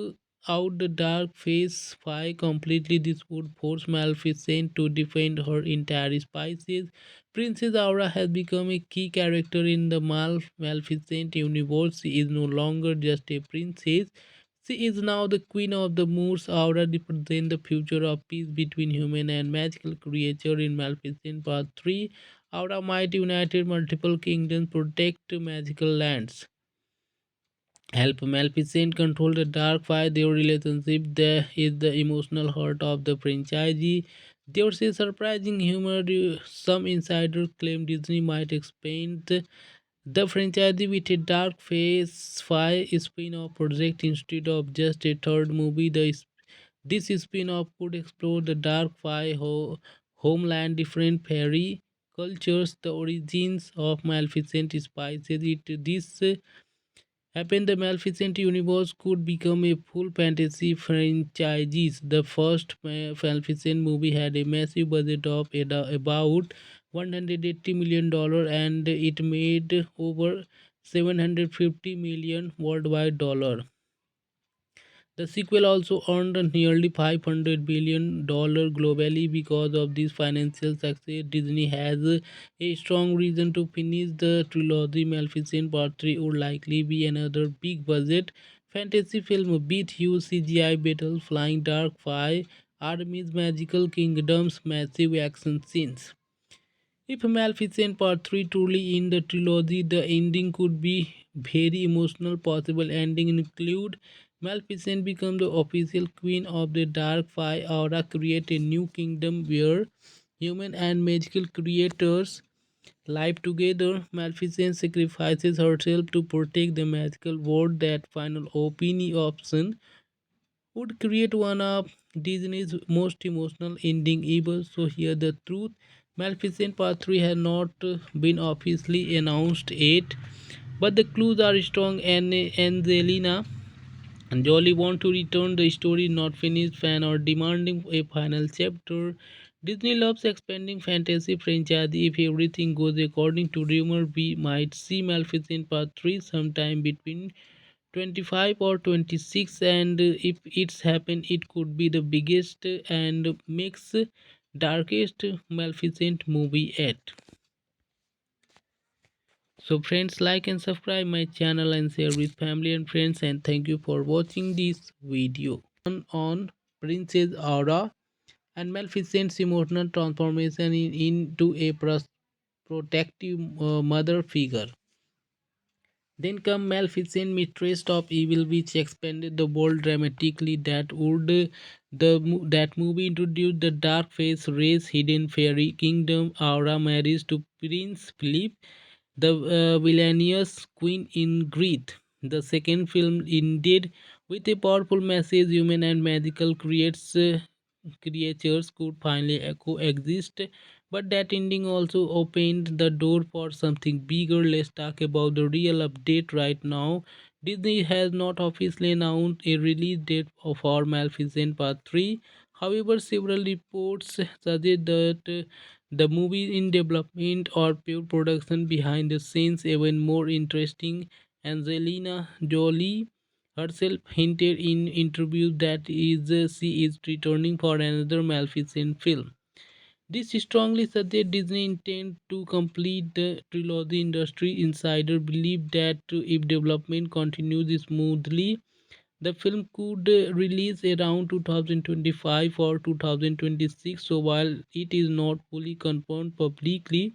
out the dark phase 5 completely. This would force Maleficent to defend her entire species. Princess Aura has become a key character in the Maleficent universe. She is no longer just a princess. She is now the queen of the moors. Aura represents the future of peace between human and magical creature. In Maleficent Part 3, Aura might unite multiple kingdoms, protect magical lands, help Maleficent control the dark fight. Their relationship there is the emotional heart of the franchise. There's a surprising humor. Some insiders claim Disney might expand the franchise with a dark phase 5 spin-off project instead of just a third movie. This spin-off could explore the dark five homeland, different fairy cultures, the origins of Maleficent spices. This happened, the Maleficent universe could become a full fantasy franchise. The first Maleficent movie had a massive budget of about $180 million, and it made over 750 million worldwide dollar. The sequel also earned nearly $500 billion globally. Because of this financial success, Disney has a strong reason to finish the trilogy. Maleficent Part 3 would likely be another big budget fantasy film with huge CGI battles, flying dark fire, armies, magical kingdoms, massive action scenes. If Maleficent Part 3 truly in the trilogy, the ending could be very emotional. Possible ending include Maleficent become the official queen of the Dark Five, Aura create a new kingdom where human and magical creators live together. Maleficent sacrifices herself to protect the magical world. That final option would create one of Disney's most emotional ending ever. So here the truth. Maleficent Part 3 has not been officially announced yet, but the clues are strong, and Angelina Jolie want to return. The story not finished. Fan are demanding a final chapter. Disney loves expanding fantasy franchise. If everything goes according to rumor, we might see Maleficent Part 3 sometime between 25 or 26, and if it's happened, it could be the biggest and makes darkest Maleficent movie yet. So friends, like and subscribe my channel and share with family and friends, and thank you for watching this video on Princess Aura and Maleficent's emotional transformation into a protective mother figure. Then come Maleficent, mistress of evil, which expanded the world dramatically. That movie introduced the dark face race, hidden fairy kingdom. Aura marries to Prince Philip, the villainous queen Ingrid. The second film ended with a powerful message: human and magical creatures could finally coexist. But that ending also opened the door for something bigger. Let's talk about the real update right now. Disney has not officially announced a release date for Maleficent Part 3. However, several reports suggest that the movie in development or pure production behind the scenes. Even more interesting, Angelina Jolie herself hinted in interviews that she is returning for another Maleficent film. This strongly suggests Disney intend to complete the trilogy. Industry insider believe that if development continues smoothly, the film could release around 2025 or 2026. So while it is not fully confirmed publicly,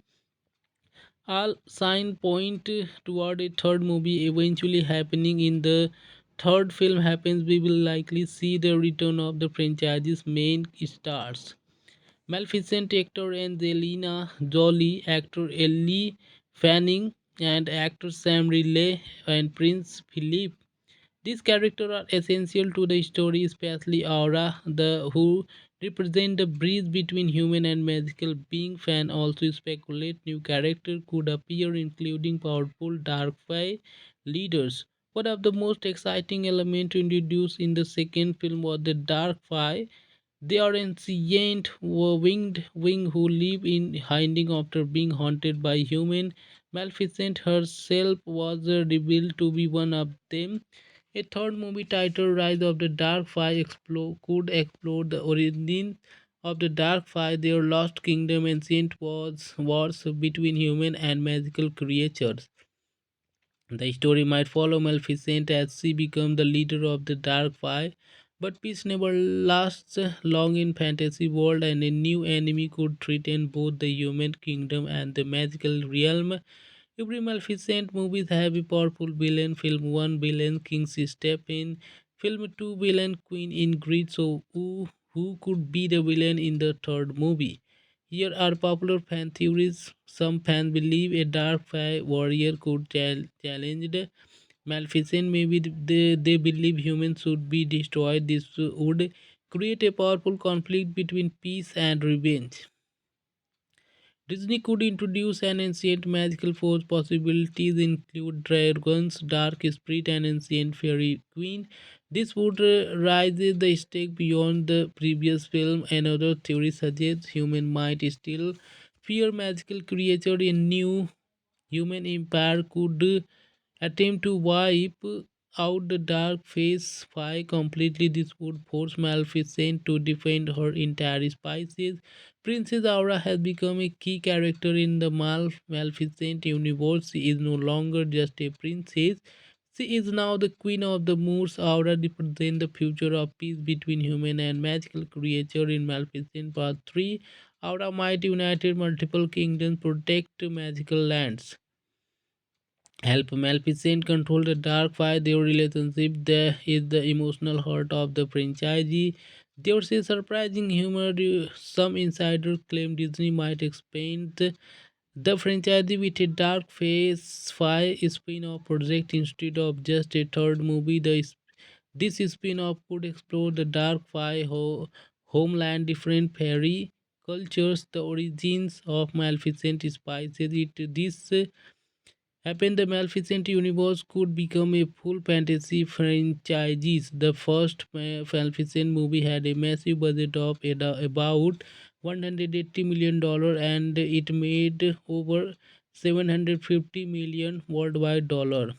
all signs point toward a third movie eventually happening. In the third film happens, we will likely see the return of the franchise's main stars. Maleficent actor Angelina Jolie, actor Ellie Fanning, and actor Sam Riley and Prince Philip. These characters are essential to the story, especially Aura, the who represent the bridge between human and magical being. Fan also speculate new characters could appear, including powerful dark fae leaders. One of the most exciting elements introduced in the second film was the dark fae. They are ancient winged wing who live in hiding after being haunted by human. Maleficent herself was revealed to be one of them. A third movie titled Rise of the Dark Fae could explore the origin of the Dark Fae, their lost kingdom, ancient wars between human and magical creatures. The story might follow Maleficent as she becomes the leader of the Dark Fae, but peace never lasts long in fantasy world, and a new enemy could threaten both the human kingdom and the magical realm. Every Maleficent movies have a powerful villain. Film 1 villain King step in. Film 2 villain Queen Ingrid. So who could be the villain in the third movie? Here are popular fan theories. Some fans believe a dark fae warrior could challenge the Maleficent. Maybe they believe humans should be destroyed. This would create a powerful conflict between peace and revenge. Disney could introduce an ancient magical force. Possibilities include dragons, dark spirit, and ancient fairy queen. This would raise the stake beyond the previous film. Another theory suggests human might still fear magical creature. A new human empire could attempt to wipe out the dark phase 5 completely. This would force Maleficent to defend her entire species. Princess Aura has become a key character in the Maleficent universe. She is no longer just a princess. She is now the queen of the moors. Aura represents the future of peace between human and magical creature. In Maleficent Part 3, Aura might unite multiple kingdoms, protect magical lands, help Maleficent control the dark fire. Their relationship there is the emotional heart of the franchise. There's a surprising humor. Some insiders claim Disney might expand the franchise with a dark phase 5 spin-off project instead of just a third movie. This spin-off could explore the dark fire homeland, different fairy cultures, the origins of Maleficent spices. This happened, the Maleficent universe could become a full fantasy franchise. The first Maleficent movie had a massive budget of about $180 million, and it made over 750 million worldwide dollar.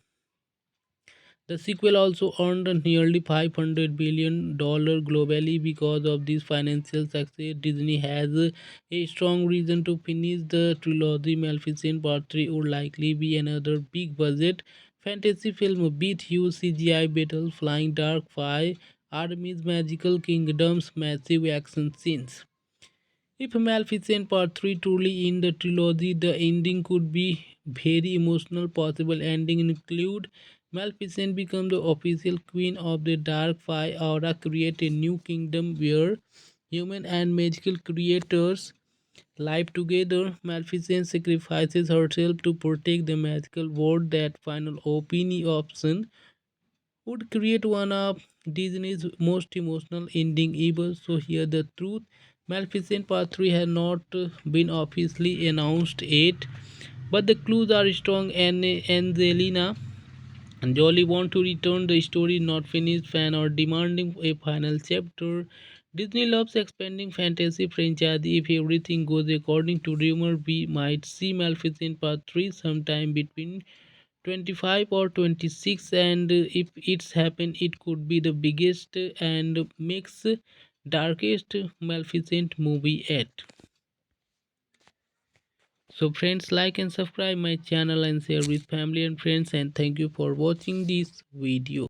The sequel also earned nearly $500 billion globally. Because of this financial success, Disney has a strong reason to finish the trilogy. Maleficent Part 3 would likely be another big budget fantasy film with huge CGI battles, flying dark fire, armies, magical kingdoms, massive action scenes. If Maleficent Part 3 truly in the trilogy, the ending could be very emotional. Possible ending include Maleficent become the official queen of the dark fire aura, create a new kingdom where human and magical creators live together. Maleficent sacrifices herself to protect the magical world. That final option would create one of Disney's most emotional ending ever. So here the truth. Maleficent Part 3 has not been officially announced yet, but the clues are strong. And Angelina Jolie want to return. The story not finished. Fan are demanding a final chapter. Disney loves expanding fantasy franchise. If everything goes according to rumor, we might see Maleficent Part 3 sometime between 25 or 26, and if it's happened, it could be the biggest and makes darkest Maleficent movie yet. So friends, like and subscribe my channel and share with family and friends, and thank you for watching this video.